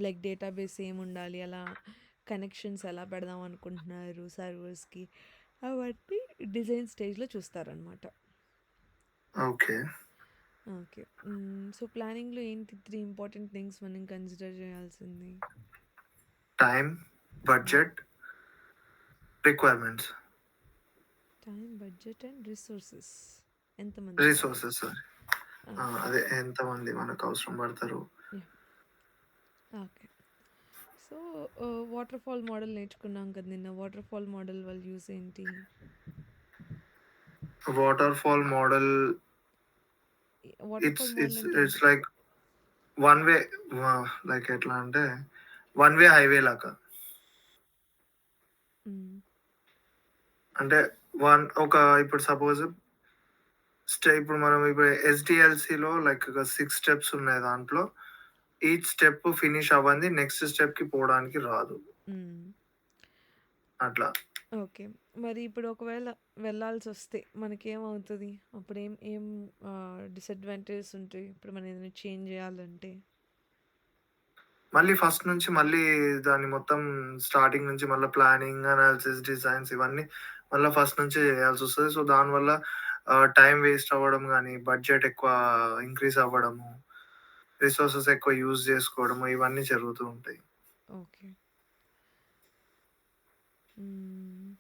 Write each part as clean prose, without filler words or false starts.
Like database ఏముండాలి, అలా connections ఎలా పెడదాం అనుకుంటున్నారు సర్వర్స్‌కి, అవన్నీ డిజైన్ స్టేజ్‌లో చూస్తారనమాట. ఓకే. ఓకే. సో, ప్లానింగ్‌లో ఏంటి 3 ఇంపార్టెంట్ థింగ్స్ మనం కన్సిడర్ చేయాల్సింది? టైమ్, హ్మ్. Budget, requirements. Time, budget and resources. ఎంతమంది కావాలి? Resources sorry. ఓకే. అదే ఎంతమంది మనకు అవసరం పడతారు. Yeah! Okay. So, water fall model నేర్చుకున్నాం కదా నిన్న. వాటర్ ఫాల్ మోడల్ వల్ల యూజ్ ఏంటి? Water fall model water it's fall model it's అంటే ఇట్స్ ఏంటి? లైక్ వన్ వే లైక్ ఎట్లా అంటే వన్ వే హైవే లాగా. హ్మ్. అంటే ఇప్పుడు సపోజ్ ఇప్పుడు మనం ఇప్పుడు ఎస్‌డిఎల్‌సిలో లైక్ ఒక 6 స్టెప్స్ ఉన్నాయి దాంట్లో. ఈచ్ స్టెప్ ఫినిష్ అవ్వంది నెక్స్ట్ స్టెప్‌కి పోవడానికి రాదు. హ్మ్. అట్లా. ఓకే. మరి ఇప్పుడు ఒకవేళ వెళ్ళాల్సొస్తే మనకేమవుతది? అప్పుడు ఏం ఏం డిసడ్వాంటేజెస్ ఉంటాయి? ఇప్పుడు మనం ఏదైనా చేంజ్ చేయాలంటే? మళ్ళీ ఫస్ట్ నుంచి మళ్ళీ దాన్ని మొత్తం స్టార్టింగ్ నుంచి మళ్ళా ప్లానింగ్, అనాలిసిస్, డిజైన్స్ ఇవన్నీ మళ్ళా ఫస్ట్ నుంచే చేయాల్సొస్తది. సో, దానివల్ల టైమ్ వేస్ట్ అవ్వడం గానీ, బడ్జెట్ ఎక్కువ ఇంక్రీజ్ అవ్వడము, రిసోర్సెస్ ఎక్కువ యూజ్ చేసుకోవడము ఇవన్నీ జరుగుతూ ఉంటాయి. ఓకే. హ్మ్.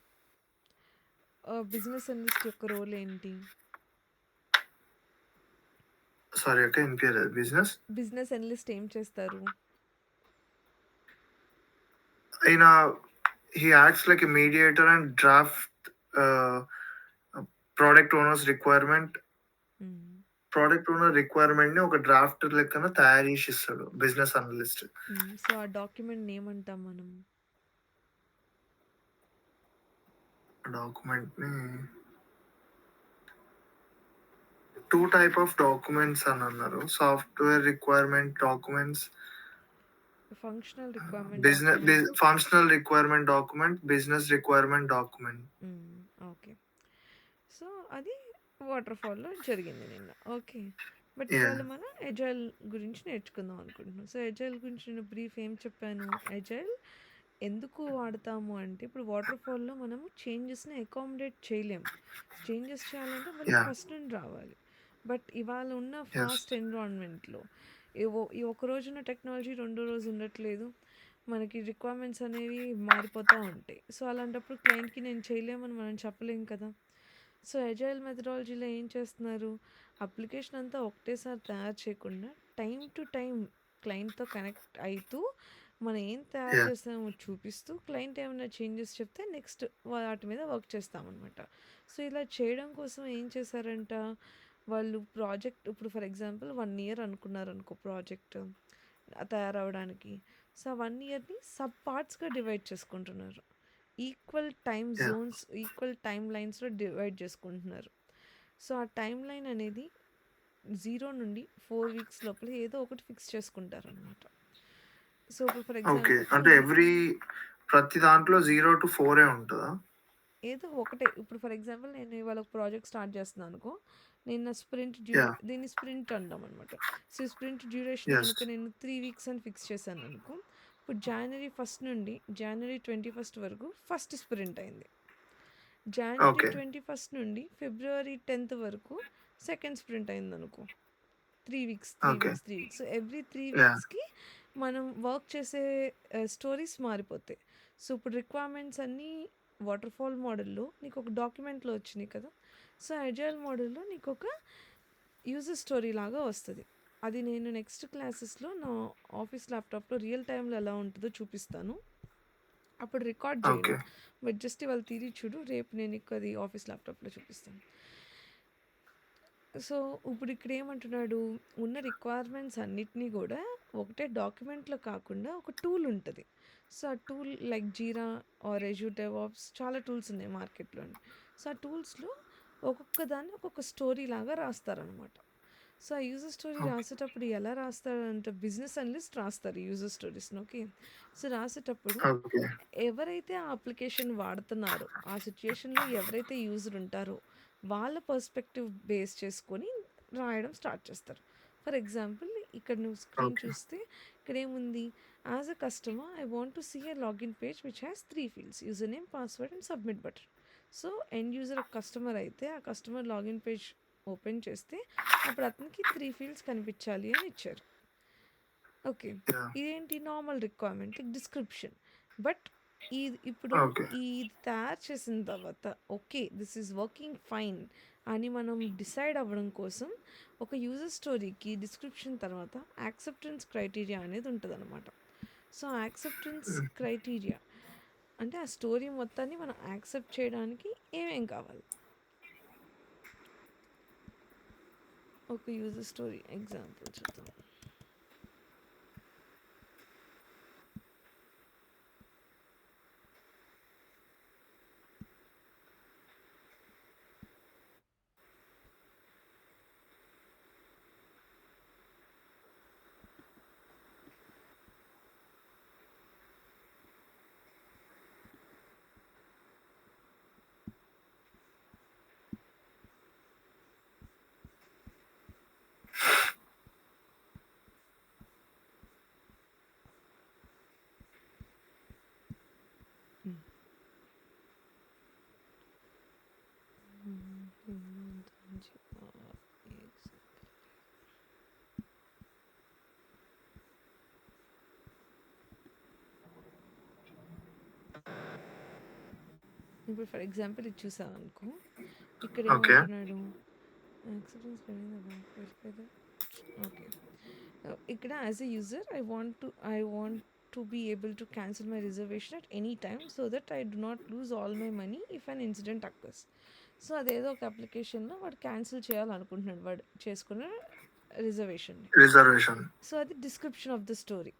బిజినెస్ అనలిస్ట్ యొక్క రోల్ ఏంటి? సారీ అక్క ఇనిపియలేదు. బిజినెస్ బిజినెస్ అనలిస్ట్ ఏం చేస్తారు? ఈయన he acts like a mediator and draft ah, product owner's requirement hmm. Product owner రిక్వైర్మెంట్‌ని ఒక డ్రాఫ్ట్ లెక్కన తయారు చేసి ఇస్తాడు బిజినెస్ అనలిస్ట్. సో, ఆ డాక్యుమెంట్‌ని ఏమంటాం మనం? డాక్యుమెంట్‌ని 2 టైప్ ఆఫ్ డాక్యుమెంట్స్ అని అన్నారు. Software requirement documents, functional requirement document. Functional requirement document, business requirement document. హ్మ్. ఓకే. సో, అది వాటర్ ఫాల్‌లో జరిగింది నిన్న. ఓకే. But yeah! ఇవాళ మనం ఎజైల్ గురించి నేర్చుకుందాం అనుకుంటున్నాం. సో, ఎజైల్ గురించి నేను బ్రీఫ్ ఏం చెప్పాను? ఎజైల్ ఎందుకు వాడతాము అంటే, ఇప్పుడు వాటర్ ఫాల్‌లో మనము చేంజెస్‌ని అకామిడేట్ చేయలేము. చేంజెస్ చేయాలంటే మనకి యాహ్! ఫస్ట్ నుండి రావాలి. బట్ ఇవాళ ఉన్న యెస్. ఫాస్ట్ ఎన్విరాన్మెంట్‌లో ఈ ఒక రోజున్న టెక్నాలజీ రెండో రోజు ఉండట్లేదు. మనకి రిక్వైర్మెంట్స్ అనేవి మారిపోతూ ఉంటాయి. సో, అలాంటప్పుడు క్లయింట్‌కి నేను చేయలేమని మనం చెప్పలేం కదా! సో, ఎజైల్ మెథడాలజీలో ఏం చేస్తున్నారు? అప్లికేషన్ అంతా ఒకటేసారి తయారు చేయకుండా టైమ్ టు టైమ్ క్లయింట్‌తో కనెక్ట్ అయితూ మనం ఏం తయారు యాహ్! చేసామో చూపిస్తూ క్లయింట్ ఏమైనా చేంజెస్ చెప్తే నెక్స్ట్ వాటి మీద వర్క్ చేస్తామన్నమాట. సో, ఇలా చేయడం కోసం ఏం చేశారంట, వాళ్ళు ప్రాజెక్ట్ ఇప్పుడు ఫర్ ఎగ్జాంపుల్ 1 ఇయర్ అనుకున్నారనుకో ప్రాజెక్ట్ తయారవ్వడానికి. సో, ఆ 1 ఇయర్‌ని సబ్ పార్ట్స్‌గా డివైడ్ చేసుకుంటున్నారు. Equal time yeah! Zones, equal time లైన్స్‌లో డివైడ్ చేసుకుంటున్నారు. సో, ఆ టైమ్ లైన్ అనేది 0 నుండి 4 వీక్స్ లోపల ఏదో ఒకటి ఫిక్స్ చేసుకుంటారనమాట. సో, ఇప్పుడు ఫర్ ఓకే. ఎగ్జాంపుల్ అంటే 2 ప్రతి దాంట్లో 0-4 ఉంటదా? ఏదో ఒకటే. ఇప్పుడు ఫర్ ఎగ్జాంపుల్ నేను ఇవాళ ఒక ప్రాజెక్ట్ స్టార్ట్ చేస్తున్నాను అనుకో. నేను నా యాహ్! దీన్ని స్ప్రింట్ అంటాం అనమాట. So, sprint duration yes. గనుక నేను 3 వీక్స్ అని ఫిక్స్ చేశాను అనుకో. ఇప్పుడు జనవరి 1 నుండి జనవరి 21 వరకు ఫస్ట్ స్ప్రింట్ అయింది. జనవరి ఓకే. 21 నుండి ఫిబ్రవరి 10 వరకు సెకండ్ స్ప్రింట్ అయిందనుకో. 3 weeks, 3 okay. Weeks, 3 weeks. So, every 3 yeah! వీక్స్‌కి మనం వర్క్ చేసే స్టోరీస్ మారిపోతాయి. సో, ఇప్పుడు రిక్వైర్మెంట్స్ అన్నీ వాటర్‌ఫాల్ మోడల్‌లో నీకొక డాక్యుమెంట్‌లో వచ్చినాయి కదా! సో, అజైల్ మోడల్‌లో నీకొక యూజర్ స్టోరీ లాగా వస్తది. అది నేను నెక్స్ట్ క్లాసెస్‌లో నా ఆఫీస్ ల్యాప్‌టాప్‌లో రియల్ టైమ్‌లో ఎలా ఉంటదో చూపిస్తాను. అప్పుడు రికార్డ్ చేయను. ఓకే. బట్ జస్ట్ ఇవాళ తీరి చూడు. రేపు నేను నీకు అది ఆఫీస్ ల్యాప్‌టాప్‌లో చూపిస్తాను. సో, ఇప్పుడు ఇక్కడ ఏమంటున్నాడు, ఉన్న రిక్వైర్మెంట్స్ అన్నిటిని గూడా ఒకటే డాక్యుమెంట్‌లో కాకుండా ఒక టూల్ ఉంటది. సో, ఆ tool like Jira or Azure DevOps చాలా టూల్స్ ఉన్నాయి మార్కెట్‌లోని. సో, ఆ టూల్స్‌లో ఒక్కొక్క దాన్ని ఒక్కొక్క స్టోరీ లాగా రాస్తారనమాట. సో, ఆ యూజర్ స్టోరీ ఓకే. రాసేటప్పుడు ఎలా రాస్తారంటే బిజినెస్ అనలిస్ట్ రాస్తారు యూజర్ స్టోరీస్‌ని. ఓకే. సో, రాసేటప్పుడు ఓకే. ఎవరైతే ఆ అప్లికేషన్ వాడుతున్నారో, ఆ సిట్యుయేషన్‌లో ఎవరైతే యూజర్ ఉంటారో, వాళ్ళ పర్స్పెక్టివ్ బేస్ చేసుకొని రాయడం స్టార్ట్ చేస్తారు. ఫర్ ఎగ్జాంపుల్ ఇక్కడ నువ్వు స్క్రీన్ ఓకే. చూస్తే ఇక్కడేముంది? As a customer, I want to see a login page which has 3 fields: username, password and submit button. So end user ఒక కస్టమర్ అయితే ఆ కస్టమర్ లాగిన్ పేజ్ ఓపెన్ చేస్తే అప్పుడు అతనికి 3 ఫీల్డ్స్ కనిపించాలి అని ఇచ్చారు. ఓకే. యాహ్! ఇదేంటి నార్మల్ రిక్వైర్మెంట్ డిస్క్రిప్షన్. బట్ ఇప్పుడు ఓకే. ఇది తయారు చేసిన తర్వాత okay this is working fine అని మనం డిసైడ్ అవ్వడం కోసం ఒక యూజర్ స్టోరీకి డిస్క్రిప్షన్ తర్వాత యాక్సెప్టెన్స్ క్రైటీరియా అనేది ఉంటుందన్నమాట. సో యాక్సెప్టెన్స్ హ్మ్. క్రైటీరియా అంటే ఆ స్టోరీ మొత్తాన్ని మనం యాక్సెప్ట్ చేయడానికి ఏమేం కావాలి. ఒక యూజర్ స్టోరీ ఎగ్జాంపుల్ చూద్దాం. ఇప్పుడు ఫర్ ఎగ్జాంపుల్ ఇది చూసాం అనుకో, ఇక్కడ ఓకే. ఏమంటున్నాడు యాక్సెప్టెన్స్ ఓకే. ఇక్కడ as a user I want to be able to cancel my reservation at any time so that I do not lose all my money if an incident occurs. So అదేదో ఒక అప్లికేషన్లో వాడు cancel చేయాలనుకుంటున్నాడు వాడు చేసుకున్న రిజర్వేషన్ని. Reservation. So అది description of the story.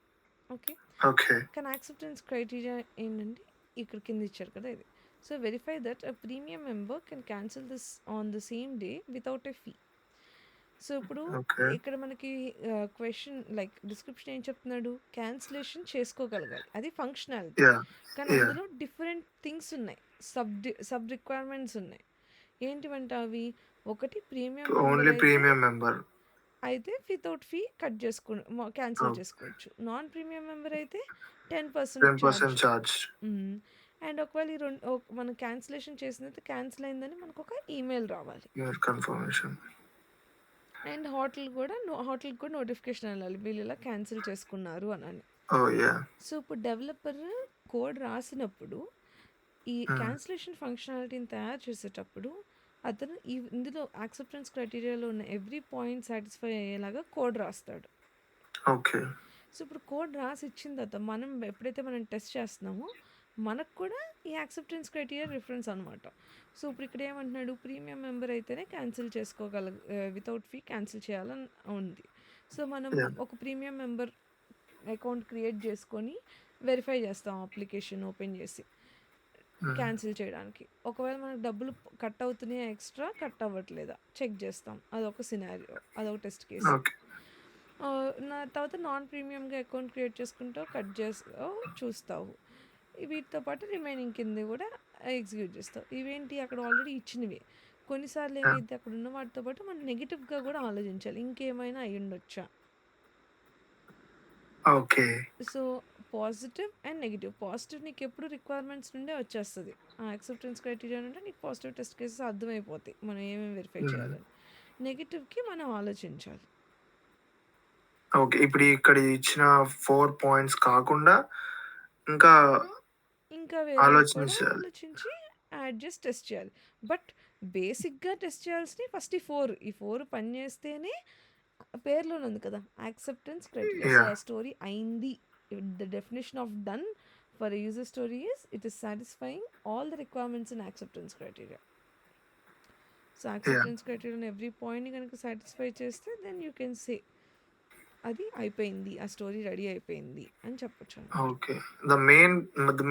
Okay. Okay. కానీ యాక్సెప్టెన్స్ క్రైటీరియా ఏంటంటే ఇక్కడ కింద ఇచ్చారు కదా ఇది. So verify that a premium member can cancel this on the same day without a fee. So ఇప్పుడు ఓకే. ఇక్కడ మనకి క్వశ్చన్ లైక్ డిస్క్రిప్షన్ ఏం చెప్తున్నాడు, క్యాన్సిలేషన్ చేసుకోగలగాలి, అది ఫంక్షనాలిటీ. యాహ్! కానీ యాహ్! అందులో డిఫరెంట్ థింగ్స్ ఉన్నాయి, సబ్ రిక్వైర్మెంట్స్ ఉన్నాయి. ఏంటివంటే అవి ఒకటి ప్రీమియం మెంబర్ ఓన్లీ అయితే ప్రీమియం మెంబర్. అయితే వితౌట్ ఫీ కట్ క్యాన్సిల్ ఓహ్! చేసుకోవచ్చు. నాన్ ప్రీమియం మెంబర్ అయితే 10% 10% ఛార్జ్. చార్జ్. అండ్ ఒకవేళ ఈ మనం క్యాన్సిలేషన్ చేసినట్టు క్యాన్సిల్ అయిందని మనకు ఒక ఈమెయిల్ రావాలి. Your confirmation. అండ్ హోటల్కి కూడా నోటిఫికేషన్ వెళ్ళాలి వీళ్ళు ఇలా క్యాన్సిల్ చేసుకున్నారు అని. ఓహ్! యాహ్! సో ఇప్పుడు డెవలపర్ కోడ్ రాసినప్పుడు ఈ క్యాన్సిలేషన్ ఫంక్షనాలిటీని తయారు చేసేటప్పుడు అతను ఇందులో యాక్సెప్టెన్స్ క్రైటీరియాలో ఉన్న ఎవ్రీ పాయింట్ సాటిస్ఫై అయ్యేలాగా కోడ్ రాస్తాడు. ఓకే. సో ఇప్పుడు కోడ్ రాసి ఇచ్చిన తర్వాత మనం ఎప్పుడైతే మనం టెస్ట్ చేస్తున్నామో మనకు కూడా ఈ యాక్సెప్టెన్స్ క్రైటీరియా రిఫరెన్స్ అనమాట. సో ఇప్పుడు ఇక్కడ ఏమంటున్నాడు, ప్రీమియం మెంబర్ అయితేనే క్యాన్సిల్ వితౌట్ ఫీ క్యాన్సిల్ చేయాలని ఉంది. సో మనం యాహ్! ఒక ప్రీమియం మెంబర్ అకౌంట్ క్రియేట్ చేసుకొని వెరిఫై చేస్తాం అప్లికేషన్ ఓపెన్ చేసి క్యాన్సిల్ చేయడానికి. ఒకవేళ మనకు డబ్బులు కట్ అవుతున్నాయా, ఎక్స్ట్రా కట్ అవ్వట్లేదా చెక్ చేస్తాం. అదొక సినారియో, అదొక టెస్ట్ కేసు. ఓకే. తర్వాత నాన్ ప్రీమియంగా అకౌంట్ క్రియేట్ చేసుకుంటావు, కట్ చేస్తావు, చూస్తావు. వీటితో పాటు రిమైనింగ్ కింద కూడా ఎగ్జిక్యూట్ చేస్తావు. ఇవేంటి అక్కడ ఆల్రెడీ ఇచ్చినవి. కొన్నిసార్లు యాహ్! ఏమైతే అక్కడ ఉన్న వాటితో పాటు మనం నెగిటివ్గా కూడా ఆలోచించాలి, ఇంకేమైనా అయి ఉండొచ్చా. Okay. So positive and negative. Positive నీకు ఎప్పుడు రిక్వైర్మెంట్స్ నుండే వచ్చేస్తుంది. ఆ యాక్సెప్టెన్స్ క్రైటీరియా అంటే నీకు పాజిటివ్ టెస్ట్ కేసెస్ అర్థమైపోతాయి మనం ఏమేమి వెరిఫై చేయాలని. నెగిటివ్కి మనం ఆలోచించాలి. ఓకే. ఇప్పుడు ఇక్కడ ఇచ్చిన 4 పాయింట్స్ కాకుండా ఇంకా ఇంకా వేరేవి కూడా ఆలోచించాలి. ఆలోచించి యాడ్ చేసి టెస్ట్ చేయాలి. బట్ బేసిక్గా టెస్ట్ చేయాల్సినవి ఫస్ట్ ఈ ఫోర్ పని చేస్తేనే పేర్లోనే ఉంది కదా యాక్సెప్టెన్స్ క్రైటీరియా. So yeah! ఆ స్టోరీ అయింది. The definition of done for user story is it is satisfying all the requirements in acceptance criteria. So yeah! Acceptance criteria every పాయింట్ని కనుక సాటిస్ఫై చేస్తే దెన్ యూ కెన్ సే అది అయిపోయింది, ఆ story ready అయిపోయింది అని చెప్పొచ్చు అనమాట. ఓకే. ద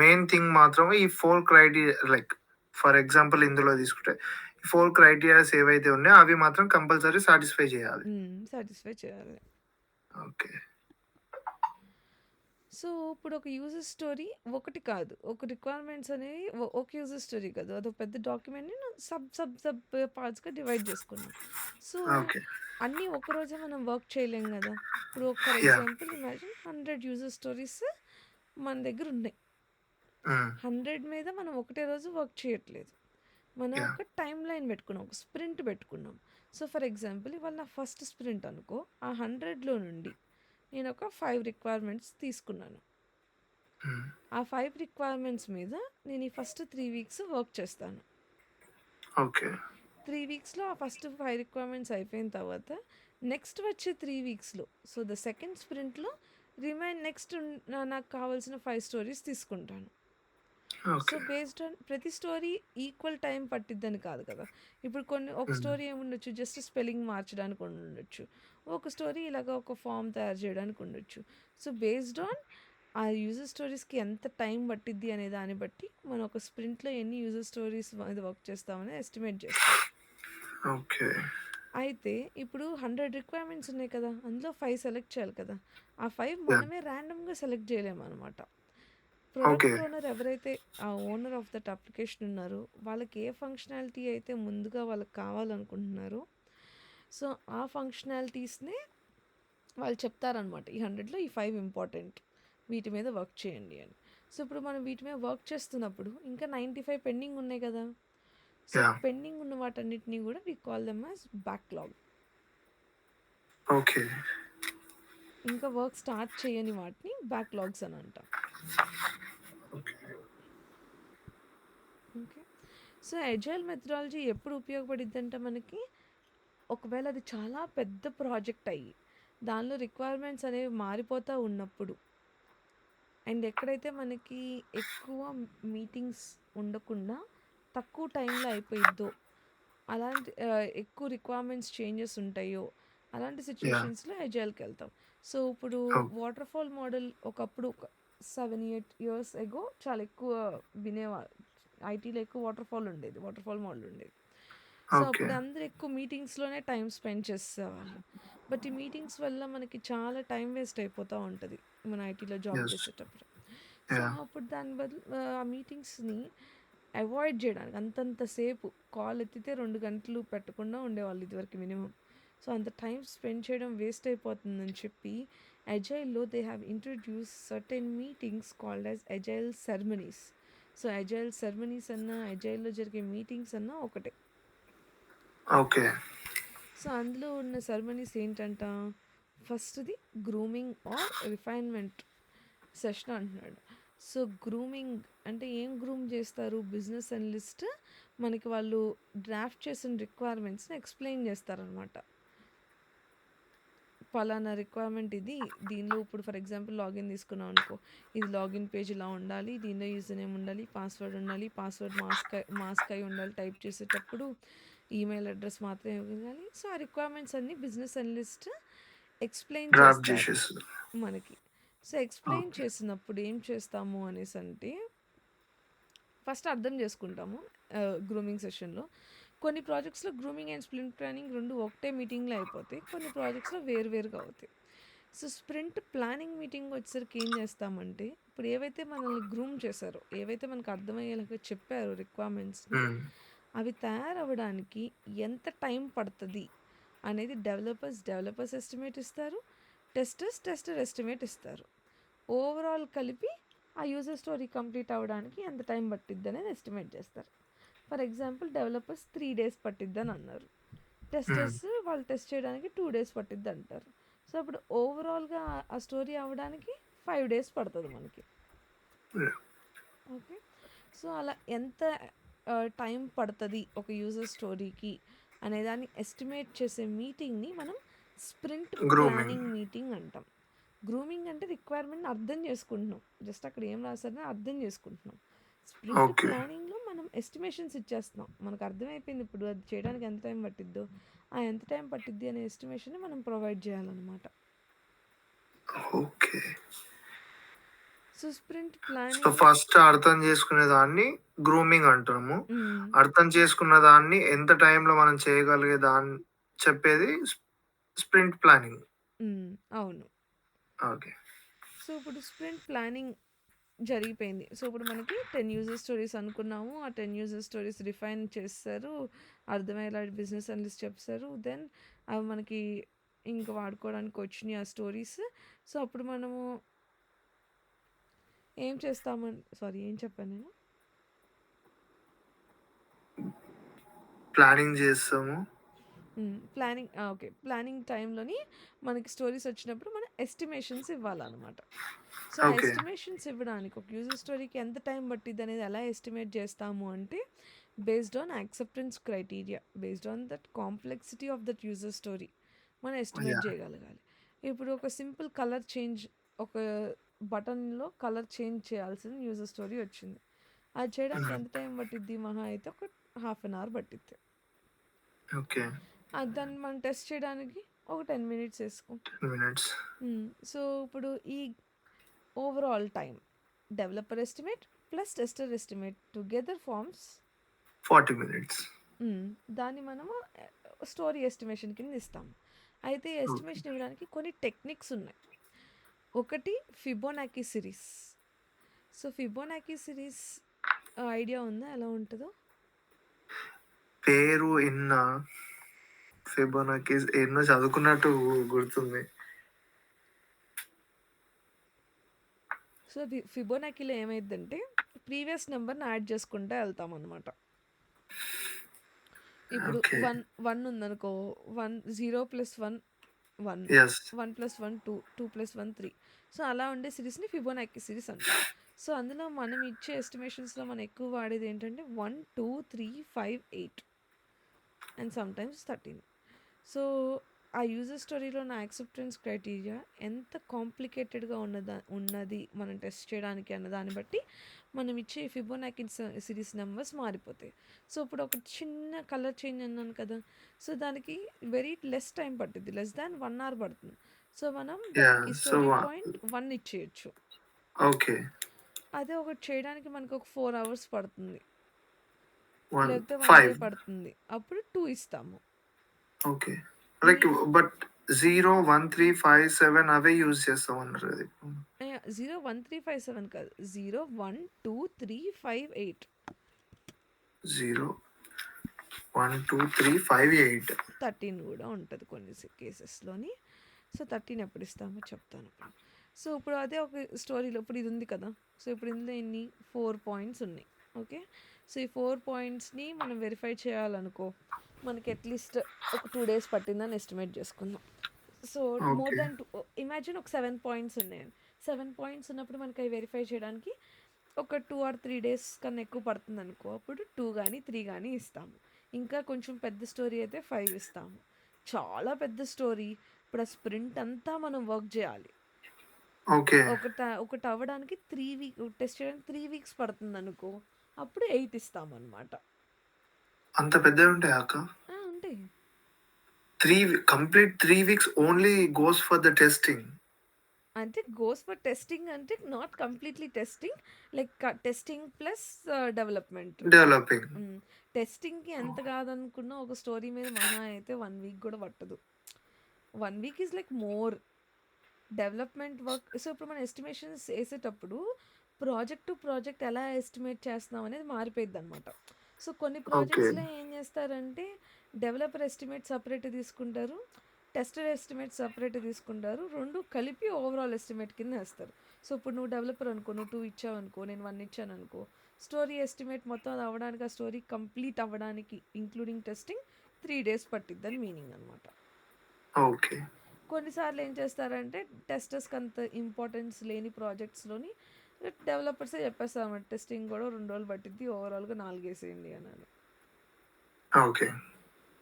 మెయిన్ థింగ్ మాత్రమే ఈ 4 క్రైటీరియా లైక్ ఫర్ ఎగ్జాంపుల్ ఇందులో తీసుకుంటే 4 క్రైటీరియాస్ ఏవైతే ఉన్నాయో అవి మాత్రం కంపల్సరీ సాటిస్ఫై చేయాలి. సాటిస్ఫై చేయాలి. ఓకే. సో ఇప్పుడు ఒక యూజర్ స్టోరీ ఒకటి కాదు, ఒక రిక్వైర్మెంట్స్ అనేవి ఒక యూజర్ స్టోరీ కాదు, అదొక పెద్ద డాక్యుమెంట్ని సబ్ పార్ట్స్గా డివైడ్ చేసుకున్నాం. So okay. అన్నీ ఒక్కరోజే మనం వర్క్ చేయలేం గదా! ఇప్పుడు for yeah! Example imagine 100 user stories మన దగ్గరున్నాయి. హ్మ్. 100 మీద మనం ఒకటే రోజు వర్క్ చేయట్లేదు. మనం యాహ్! ఒక టైమ్ లైన్ పెట్టుకున్నాం. ఒక స్ప్రింట్ పెట్టుకున్నాం. సో, ఫర్ ఎగ్జాంపుల్ ఇవాళ నా ఫస్ట్ స్ప్రింట్ అనుకో. ఆ 100లో నుండి నేనొక 5 రిక్వైర్మెంట్స్ తీసుకున్నాను. హ్మ్. ఆ 5 రిక్వైర్మెంట్స్ మీద నేను ఈ ఫస్ట్ 3 వీక్స్ వర్క్ చేస్తాను. ఓకే. 3 వీక్స్‌లో ఆ ఫస్ట్ 5 రిక్వైర్మెంట్స్ అయిపోయిన తర్వాత నెక్స్ట్ వచ్చే 3 వీక్స్‌లో సో, ద సెకండ్ స్ప్రింట్‌లో నెక్స్ట్ నాకు కావాల్సిన 5 స్టోరీస్ తీసుకుంటాను. So, okay. బేస్డ్ ఆన్ ప్రతి స్టోరీ ఈక్వల్ టైం పట్టిద్దని కాదు కదా! ఇప్పుడు ఒక హ్మ్. స్టోరీ ఏముండొచ్చు జస్ట్ స్పెల్లింగ్ మార్చడానికి ఉండొచ్చు. ఒక స్టోరీ ఇలాగ ఒక ఫార్మ్ తయారు చేయడానికి ఉండొచ్చు. సో, బేస్డ్ ఆన్ ఆ యూజర్ స్టోరీస్‌కి ఎంత టైం పట్టిద్ది అనే దాన్ని బట్టి మనం ఒక స్ప్రింట్‌లో ఎన్ని యూజర్ స్టోరీస్ మీద వర్క్ చేస్తామని ఎస్టిమేట్ చేస్తాం. ఓకే. అయితే ఇప్పుడు 100 రిక్వైర్మెంట్స్ ఉన్నాయి కదా! అందులో 5 సెలెక్ట్ చేయాలి కదా! ఆ 5 యాహ్! మనమే ర్యాండమ్‌గా సెలెక్ట్ చేయలేమనమాట. ఓకే. ప్రొడక్ట్ ఓనర్ ఎవరైతే ఆ ఓనర్ ఆఫ్ దట్ అప్లికేషన్ ఉన్నారో, వాళ్ళకి ఏ ఫంక్షనాలిటీ అయితే ముందుగా వాళ్ళకి కావాలనుకుంటున్నారో, సో, ఆ ఫంక్షనాలిటీస్‌నే వాళ్ళు చెప్తారనమాట. ఈ 100లో ఈ 5 ఇంపార్టెంట్. వీటి మీద వర్క్ చేయండి అని. సో, ఇప్పుడు మనం వీటి మీద వర్క్ చేస్తున్నప్పుడు ఇంకా 95 పెండింగ్ ఉన్నాయి కదా! So, yeah! పెండింగ్ ఉన్న వాటన్నిటిని గూడా we call them as backlog. Okay. ఇంకా వర్క్ స్టార్ట్ చేయని వాటిని బ్యాక్‌లాగ్స్ అని అంటాం. Okay. Okay. So, agile methodology ఎప్పుడు ఉపయోగపడిద్దంటే మనకి, ఒకవేళ అది చాలా పెద్ద ప్రాజెక్ట్ అయ్యి, దానిలో రిక్వైర్మెంట్స్ అనేవి మారిపోతా ఉన్నప్పుడు, అండ్ ఎక్కడైతే మనకి ఎక్కువ మీటింగ్స్ ఉండకుండా తక్కువ టైంలో అయిపోయిద్దో, అలాంటి ఎక్కువ రిక్వైర్మెంట్స్ చేంజెస్ ఉంటాయో, అలాంటి యాహ్! సిట్యుయేషన్స్‌లో అజైల్‌కెళ్తాం. సో, ఇప్పుడు ఓహ్! వాటర్‌ఫాల్ మోడల్ ఒకప్పుడు ఒక 7, 8 ఇయర్స్ ఎగో చాలా ఎక్కువ వినేవాళ్ళు. ఐటీలో ఎక్కువ వాటర్‌ఫాల్ ఉండేది. వాటర్‌ఫాల్ మోడల్ ఉండేది. So, okay. అప్పుడు అందరూ ఎక్కువ మీటింగ్స్‌లోనే టైమ్ స్పెండ్ చేసేసేవాళ్ళు. బట్ ఈ మీటింగ్స్ వల్ల మనకి చాలా టైం వేస్ట్ అయిపోతా ఉంటది. మన ఐటీలో జాబ్ యెస్. చేసేటప్పుడు. So, yeah! అప్పుడు దాని బదులు ఆ మీటింగ్స్‌ని అవాయిడ్ జేయడానికి అంతంత సేపు కాల్ ఎత్తితే 2 గంటలు పెట్టకుండా ఉండేవాళ్ళు ఇదివరకు మినిమమ్. సో, అంత టైం స్పెండ్ చేయడం వేస్ట్ అయిపోతుందని చెప్పి అజైల్‌లో they have introduce certain meetings called as agile ceremonies. So, agile ceremonies అన్నా, అజైల్‌లో జరిగే మీటింగ్స్ అన్నా ఒకటే. ఓకే. సో, అందులో ఉన్న సెరమనీస్ ఏంటంట, ఫస్ట్‌ది గ్రూమింగ్ ఆర్ రిఫైన్‌మెంట్ సెషన్ అంటున్నాడు. సో, గ్రూమింగ్ అంటే ఏం గ్రూమ్ చేస్తారు? బిజినెస్ అనలిస్ట్ మనకి వాళ్ళు డ్రాఫ్ట్ చేసిన రిక్వైర్మెంట్స్‌ని ఎక్స్‌ప్లెయిన్ చేస్తారనమాట. పలానా రిక్వైర్మెంట్ ఇది. దీనిలో ఇప్పుడు ఫర్ ఎగ్జాంపుల్ లాగిన్ తీసుకున్నాం అనుకో. ఇది లాగిన్ పేజ్ ఇలా ఉండాలి. దీనిలో యూజర్ నేమ్ ఉండాలి. పాస్వర్డ్ ఉండాలి. పాస్వర్డ్ మాస్క్ అయి ఉండాలి. టైప్ చేసేటప్పుడు ఈమెయిల్ అడ్రెస్ మాత్రమే ఇవ్వాలి. సో, ఆ రిక్వైర్మెంట్స్ అన్నీ బిజినెస్ అనలిస్ట్ ఎక్స్‌ప్లెయిన్ డ్రాఫ్ట్ చేస్తారు జేసేస్తది. మనకి. So, explain okay. చేసినప్పుడు ఏం చేస్తాము అనేసంటే, ఫస్ట్ అర్థం చేసుకుంటాము గ్రూమింగ్ సెషన్‌లో. కొన్ని ప్రాజెక్ట్స్‌లో గ్రూమింగ్ అండ్ స్ప్రింట్ ప్లానింగ్ 2 ఒకటే మీటింగ్‌లో అయిపోతాయి. కొన్ని ప్రాజెక్ట్స్‌లో వేరు వేరుగా అవుతాయి. సో, స్ప్రింట్ ప్లానింగ్ మీటింగ్ వచ్చేసరికి ఏం చేస్తామంటే, ఇప్పుడు ఏవైతే మనల్ని గ్రూమ్ చేశారో, ఏవైతే మనకు అర్థమయ్యేలాగా చెప్పారో రిక్వైర్మెంట్స్‌ని, హ్మ్. అవి తయారవ్వడానికి ఎంత టైం పడతది అనేది డెవలపర్స్ ఎస్టిమేట్ ఇస్తారు. టెస్టర్ ఎస్టిమేట్ ఇస్తారు. ఓవరాల్ కలిపి ఆ యూజర్ స్టోరీ కంప్లీట్ అవ్వడానికి ఎంత టైం పట్టిద్దనేది ఎస్టిమేట్ చేస్తారు. ఫర్ ఎగ్జాంపుల్ డెవలపర్స్ 3 డేస్ పట్టిద్దని అన్నారు. హ్మ్. టెస్టర్స్ వాళ్ళు టెస్ట్ చేయడానికి 2 డేస్ పట్టిద్దంటారు. సో, అప్పుడు ఓవరాల్‌గా ఆ స్టోరీ అవ్వడానికి 5 డేస్ పడతది మనకి. యాహ్! ఓకే. సో, అలా ఎంత టైం పడతది ఒక యూజర్ స్టోరీకి అనేదాన్ని ఎస్టిమేట్ చేసే మీటింగ్‌ని మనం స్ప్రింట్ గ్రూమింగ్. ప్లానింగ్ మీటింగ్ అంటాం. గ్రూమింగ్ అంటే రిక్వైర్మెంట్‌ని అర్థం చేసుకుంటున్నాం. జస్ట్ అక్కడ ఏం రాసారని అర్థం చేసుకుంటున్నాం. Sprint okay. ప్లానింగ్‌లో మనం ఎస్టిమేషన్స్ ఇచ్చేస్తున్నాం. మనకు అర్థమైపోయింది ఇప్పుడు అది చేయడానికి ఎంత టైం పట్టిద్దో, ఆ ఎంత టైం పట్టిద్ది అనే ఎస్టిమేషన్‌ని మనం ప్రొవైడ్ చేయాలనమాట. Okay. So, sprint so, planning first అర్థం చేసుకునే దాన్ని గ్రూమింగ్ అంటాము. హ్మ్. అర్థం చేసుకున్న దాన్ని ఎంత టైంలో మనం చేయగలిగే చెప్పేది స్ప్రింట్ ప్లానింగ్. హ్మ్. అవును. ఓకే. సో, ఇప్పుడు స్ప్రింట్ ప్లానింగ్ జరిగిపోయింది. సో, ఇప్పుడు మనకి 10 యూజర్ స్టోరీస్ అనుకున్నాము. ఆ 10 యూజర్ స్టోరీస్ రిఫైన్ చేసేసారు. అర్థమయ్యేలా బిజినెస్ అనలిస్ట్ చెప్పేసారు. దెన్ అవి మనకి ఇంక వాడుకోవడానికి వచ్చినియి ఆ స్టోరీస్. సో, అప్పుడు మనము ఏం సారీ, ఏం చెప్పాను నేను? ప్లానింగ్ చేస్తాము. Planning okay. ప్లానింగ్ టైంలోని మనకి స్టోరీస్ వచ్చినప్పుడు మనం ఎస్టిమేషన్స్ ఇవ్వాలనమాట. సో, ఆ ఓకే. ఎస్టిమేషన్స్ ఇవ్వడానికి ఒక యూజర్ స్టోరీకి ఎంత టైం పట్టిద్దనేది ఎలా ఎస్టిమేట్ చేస్తాము అంటే, based on acceptance criteria, based on that complexity of that user story మనం ఎస్టిమేట్ యాహ్! చేయగలగాలి. ఇప్పుడు ఒక సింపుల్ కలర్ చేంజ్, ఒక బటన్‌లో కలర్ చేంజ్ చేయాల్సిన యూజర్ స్టోరీ వచ్చింది. అది చేయడానికి హ్మ్. ఎంత టైం పట్టిద్ది? మహా అయితే ఒక హాఫ్ అన్ అవర్ పట్టిద్ది. ఓకే. దాన్ని మనం టెస్ట్ చేయడానికి ఒక 10 మినిట్స్ ఏసుకో. 10 మినిట్స్. సో, ఇప్పుడు ఈ overall time developer estimate plus tester estimate together forms 40 minutes. దాన్ని మనము స్టోరీ ఎస్టిమేషన్ కింద ఇస్తాము. అయితే ఓకే. ఎస్టిమేషన్ ఇవ్వడానికి కొన్ని టెక్నిక్స్ ఉన్నాయి. ఒకటి ఫిబోనాకీ సిరీస్. సో, ఫిబోనాకీ సిరీస్ ఐడియా ఉందా ఎలా ఉంటదో? పేరు ఇన్నా. ఫిబొనాకీ ఎన్నో చదువుకున్నట్టు గుర్తుంది. సో, ఫిబోనాకీలో ఏమైద్దంటే ప్రీవియస్ నెంబర్‌ని యాడ్ చేసుకుంటా ఎళ్తామనమాట. ఇప్పుడు ఓకే. 1 ఉందనుకో, 0 + 1 1, యెస్. 1 + 1 2, 2 + 1 3. సో, అలా ఉండే సిరీస్‌ని ఫిబోనాకీ సిరీస్ అంటాం. సో, అందులో మనం ఇచ్చే ఎస్టిమేషన్స్‌లో మనం ఎక్కువ వాడేది ఏంటంటే 1, 2, 3, 5, 8 అండ్ సమ్‌టైమ్స్ 13. సో, ఆ యూజర్ స్టోరీలో నా యాక్సెప్టెన్స్ క్రైటీరియా ఎంత కాంప్లికేటెడ్‌గా ఉన్నది మనం టెస్ట్ చేయడానికి అన్న దాన్ని బట్టి మనం ఇచ్చే ఫిబోనాకీ సిరీస్ నెంబర్స్ మారిపోతాయి. సో, ఇప్పుడు ఒక చిన్న కలర్ చేంజ్ అన్నాను కదా! సో, దానికి వెరీ లెస్ టైం పట్టిద్ది. లెస్ దాన్ 1 అవర్ పడుతుంది. సో, మనం యాహ్! దానికి సో స్టోరీ పాయింట్ 1 ఇచ్చేయొచ్చు. ఓకే. అదే ఒకటి చేయడానికి మనకు ఒక 4 అవర్స్ పడుతుంది. 1 లేకపోతే 1 డే 5. పడుతుంది. అప్పుడు 2 ఇస్తాము. Okay. Me like but 0, 1, 3, 5, 7 away use చేస్తామన్నారు కదా ఇప్పుడు. 0, 1, 3, 5, 7 కాదు. 0, 1, 2, 3, 5, 8. 0, 1, 2, 3, 5, 8. 13 కూడా ఉంటది కొన్ని కేసెస్‌లోని. సో, 13 ఎప్పుడు ఇస్తామో చెప్తాను ఇప్పుడు. సో, ఇప్పుడు అదే ఒక స్టోరీలో ఇప్పుడు ఇది ఉంది కదా! సో, ఇప్పుడు ఇందులో ఎన్ని 4 పాయింట్స్ ఉన్నాయి. ఓకే. సో, ఈ 4 పాయింట్స్‌ని మనం వెరిఫై చేయాలనుకో, మనకి అట్‌లీస్ట్ ఒక 2 డేస్ పట్టిందని ఎస్టిమేట్ చేసుకుందాం. So, more okay. Than imagine ఒక 7 పాయింట్స్ ఉన్నాయని. 7 పాయింట్స్ ఉన్నప్పుడు మనకి అవి వెరిఫై చేయడానికి ఒక 2 ఆర్ 3 డేస్ కన్నా ఎక్కువ పడుతుందనుకో, అప్పుడు 2 గానీ, 3 గానీ ఇస్తాము. ఇంకా కొంచెం పెద్ద స్టోరీ అయితే 5 ఇస్తాము. చాలా పెద్ద స్టోరీ, ఇప్పుడు ఆ స్ప్రింట్ అంతా మనం వర్క్ చేయాలి. ఓకే. ఒకటి అవ్వడానికి 3 టెస్ట్ చేయడానికి 3 వీక్స్ పడుతుందనుకో, అప్పుడు 8 ఇస్తామన్నమాట. అంత పెద్దవి ఉంటాయా అక్క? ఉంటాయి. 3 weeks only goes for the testing. అంటే గోస్ ఫర్ టెస్టింగ్ అంటే not completely testing, like testing plus development. Developing. టెస్టింగ్కి ఎంత కాదనుకున్నా ఒక స్టోరీ మీద మహా అయితే 1 వీక్ కూడా పట్టదు. 1 week is like more development work. So ఇప్పుడు మనం ఎస్టిమేషన్స్ వేసేటప్పుడు ప్రాజెక్ట్ టు ప్రాజెక్ట్ ఎలా ఎస్టిమేట్ చేస్తున్నాం అనేది మారిపోయింది అనమాట. సో కొన్ని ఓకే. ప్రాజెక్ట్స్లో ఏం చేస్తారంటే డెవలపర్ ఎస్టిమేట్ సపరేట్ తీసుకుంటారు, టెస్టర్ ఎస్టిమేట్ సపరేట్ తీసుకుంటారు, రెండు కలిపి ఓవరాల్ ఎస్టిమేట్ కింద వేస్తారు. సో ఇప్పుడు నువ్వు డెవలపర్ అనుకో, నువ్వు 2 ఇచ్చావు అనుకో, నేను 1 ఇచ్చాను అనుకో, స్టోరీ ఎస్టిమేట్ మొత్తం అది అవ్వడానికి, ఆ స్టోరీ కంప్లీట్ అవ్వడానికి ఇంక్లూడింగ్ టెస్టింగ్ 3 డేస్ పట్టిద్దని మీనింగ్ అనమాట. ఓకే. కొన్నిసార్లు ఏం చేస్తారంటే టెస్టర్స్కి అంత ఇంపార్టెన్స్ లేని ప్రాజెక్ట్స్లోని డెవలపర్సే చెప్పేస్తారన్నమాట, టెస్టింగ్ కూడా 2 రోజులు పట్టిద్ది, ఓవరాల్గా 4 వేసేయండి అని. Okay.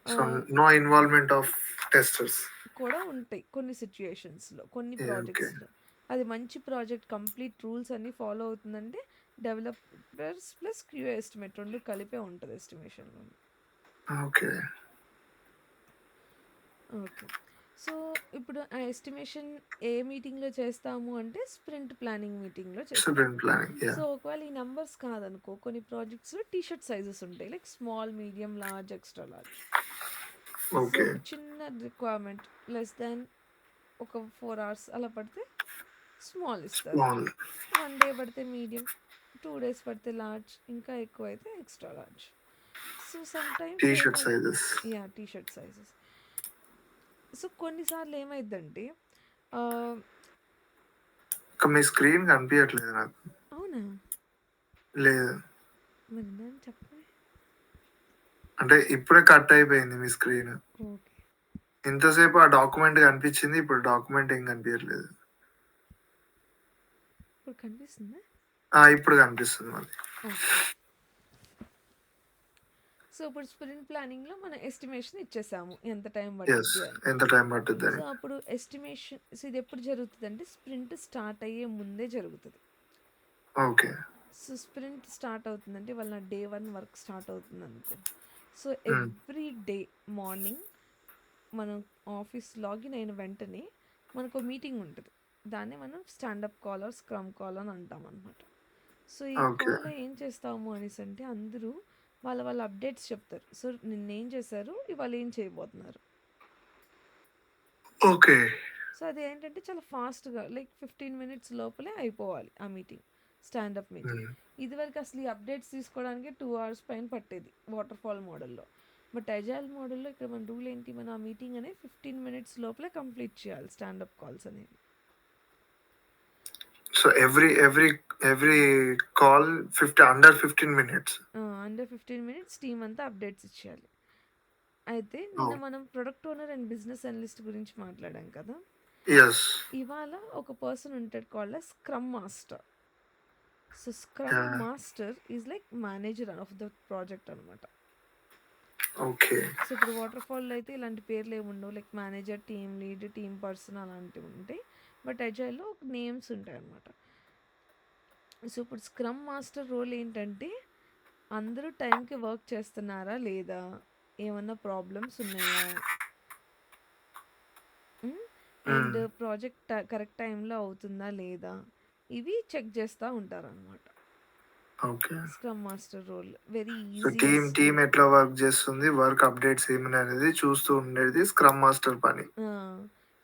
Ah, so no involvement of testers. కూడా ఉంటాయి కొన్ని సిచ్యుయేషన్స్లో, కొన్ని ఓకే. ప్రాజెక్ట్స్లో. అది మంచి ప్రాజెక్ట్ కంప్లీట్ రూల్స్ అన్నీ ఫాలో అవుతుందంటే డెవలపర్స్ ప్లస్ క్యూ ఎస్టిమేట్ రెండు కలిపే ఉంటుంది ఎస్టిమేషన్లో. ఓకే. ఓకే. సో ఇప్పుడు ఆ ఎస్టిమేషన్ ఏ మీటింగ్లో చేస్తాము అంటే స్ప్రింట్ ప్లానింగ్ మీటింగ్లో చేస్తాము. Sprint planning. So yeah! ఒకవేళ ఈ నెంబర్స్ కాదనుకో, కొన్ని ప్రాజెక్ట్స్లో టీషర్ట్ సైజెస్ ఉంటాయి, like small, medium, large, extra large. So okay. ఒక చిన్న రిక్వైర్మెంట్ లెస్ దాన్ ఒక 4 అవర్స్ అలా పడితే స్మాల్ ఇస్తారు. స్మాల్. 1 డే పడితే మీడియం, 2 డేస్ పడితే లార్జ్, ఇంకా ఎక్కువైతే extra large. So, sometimes T shirt ఏమై sizes. Yeah! T shirt sizes. So, కొన్నిసార్లు ఏమైద్దంటే ఆహ్, ఇంకా మీ స్క్రీన్ కనిపియట్లేదు నాకు. అవునా? లేదు. మరి ఇందాక చెప్పలే. అంటే ఇప్పుడే కట్ అయిపోయింది మీ స్క్రీన్. ఓకే. ఇంతసేపు ఆ డాక్యుమెంట్ కనిపించింది. ఇప్పుడు డాక్యుమెంట్ ఏం కనిపియట్లేదు. ఇప్పుడు కనిపిస్తుందా? ఇప్పుడు కనిపిస్తుంది మళ్ళీ. ఓకే. సో, ఇప్పుడు స్ప్రింట్ ప్లానింగ్‌లో మనం ఎస్టిమేషన్ ఇచ్చేసాము. ఎంత టైం యెస్. పట్టిద్ది అని. ఎంత టైం సో, పట్టుద్దని. అప్పుడు ఎస్టిమేషన్ ఇది ఎప్పుడు జరుగుతదంటే స్ప్రింట్ స్టార్ట్ అయ్యే ముందే జరుగుతది. ఓకే. సో, స్ప్రింట్ స్టార్ట్ అవుతుందంటే వాళ్ళ డే 1 వర్క్ స్టార్ట్ అవుతుందనుకో. సో, హ్మ్. ఎవ్రీ డే మార్నింగ్ మనం ఆఫీస్ లాగిన్ అయిన వెంటనే మనకో మీటింగ్ ఉంటది. దాన్నే మనం standup call or scrum call అని అంటామనమాట. సో, ఈ ఓకే. కాల్‌లో ఏం చేస్తాము అనేసంటే అందరూ వాళ్ళ అప్డేట్స్ చెప్తారు. సో, నిన్నేం చేశారు? ఇవాళ ఏం చేయబోతున్నారు? ఓకే. సో, అదేంటంటే చాలా ఫాస్ట్‌గా లైక్ 15 మినిట్స్ లోపలే అయిపోవాలి ఆ మీటింగ్. Stand up meeting. హ్మ్. ఇదివరకు అసలు ఈ అప్డేట్స్ తీసుకోవడానికే 2 అవర్స్ పైన పట్టేది వాటర్‌ఫాల్ మోడల్‌లో. బట్ అజైల్ మోడల్‌లో ఇక్కడ మన రూల్ ఏంటి? మనం ఆ మీటింగ్ అనేది 15 మినిట్స్ లోపలే కంప్లీట్ చేయాలి స్టాండప్ కాల్స్ అనేవి. So every call under 15 minutes. Under 15 minutes team అంతా అప్డేట్స్ ఇచ్చేయాలి. అయితే నిన్న ఓహ్! మనం product owner and business analyst గురించి మాట్లాడాం కదా! యెస్. ఇవాళ ఒక పర్సన్ ఉంటాడు called as scrum master. So, scrum yeah! Master is like manager of the project అనమాట. ఓకే. సో, ఇప్పుడు వాటర్‌ఫాల్‌లో అయితే ఇలాంటి పేర్లు ఏమి ఉండవు. Like manager, team lead, team person అలాంటివి ఉంటాయి. బట్ అజైల్‌లో నేమ్స్ ఉంటాయన్నమాట. సో, ఇప్పుడు స్క్రమ్ మాస్టర్ రోల్ ఏంటంటే అందరూ టైంకి వర్క్ చేస్తున్నారా లేదా? ఏమన్నా ప్రాబ్లమ్స్ ఉన్నాయా? హ్మ్. హ్మ్. అండ్ ప్రాజెక్ట్ కరెక్ట్ టైంలో అవుతుందా లేదా? ఇవి చెక్ చేస్తా ఉంటారనమాట. Okay. Scrum master role. Very so team easiest. Team ఎట్లా వర్క్ చేస్తుంది, వర్క్ అప్డేట్స్ ఏమున్నాయనేది చూస్తూ ఉండేది స్క్రమ్ మాస్టర్ పని. ఆ!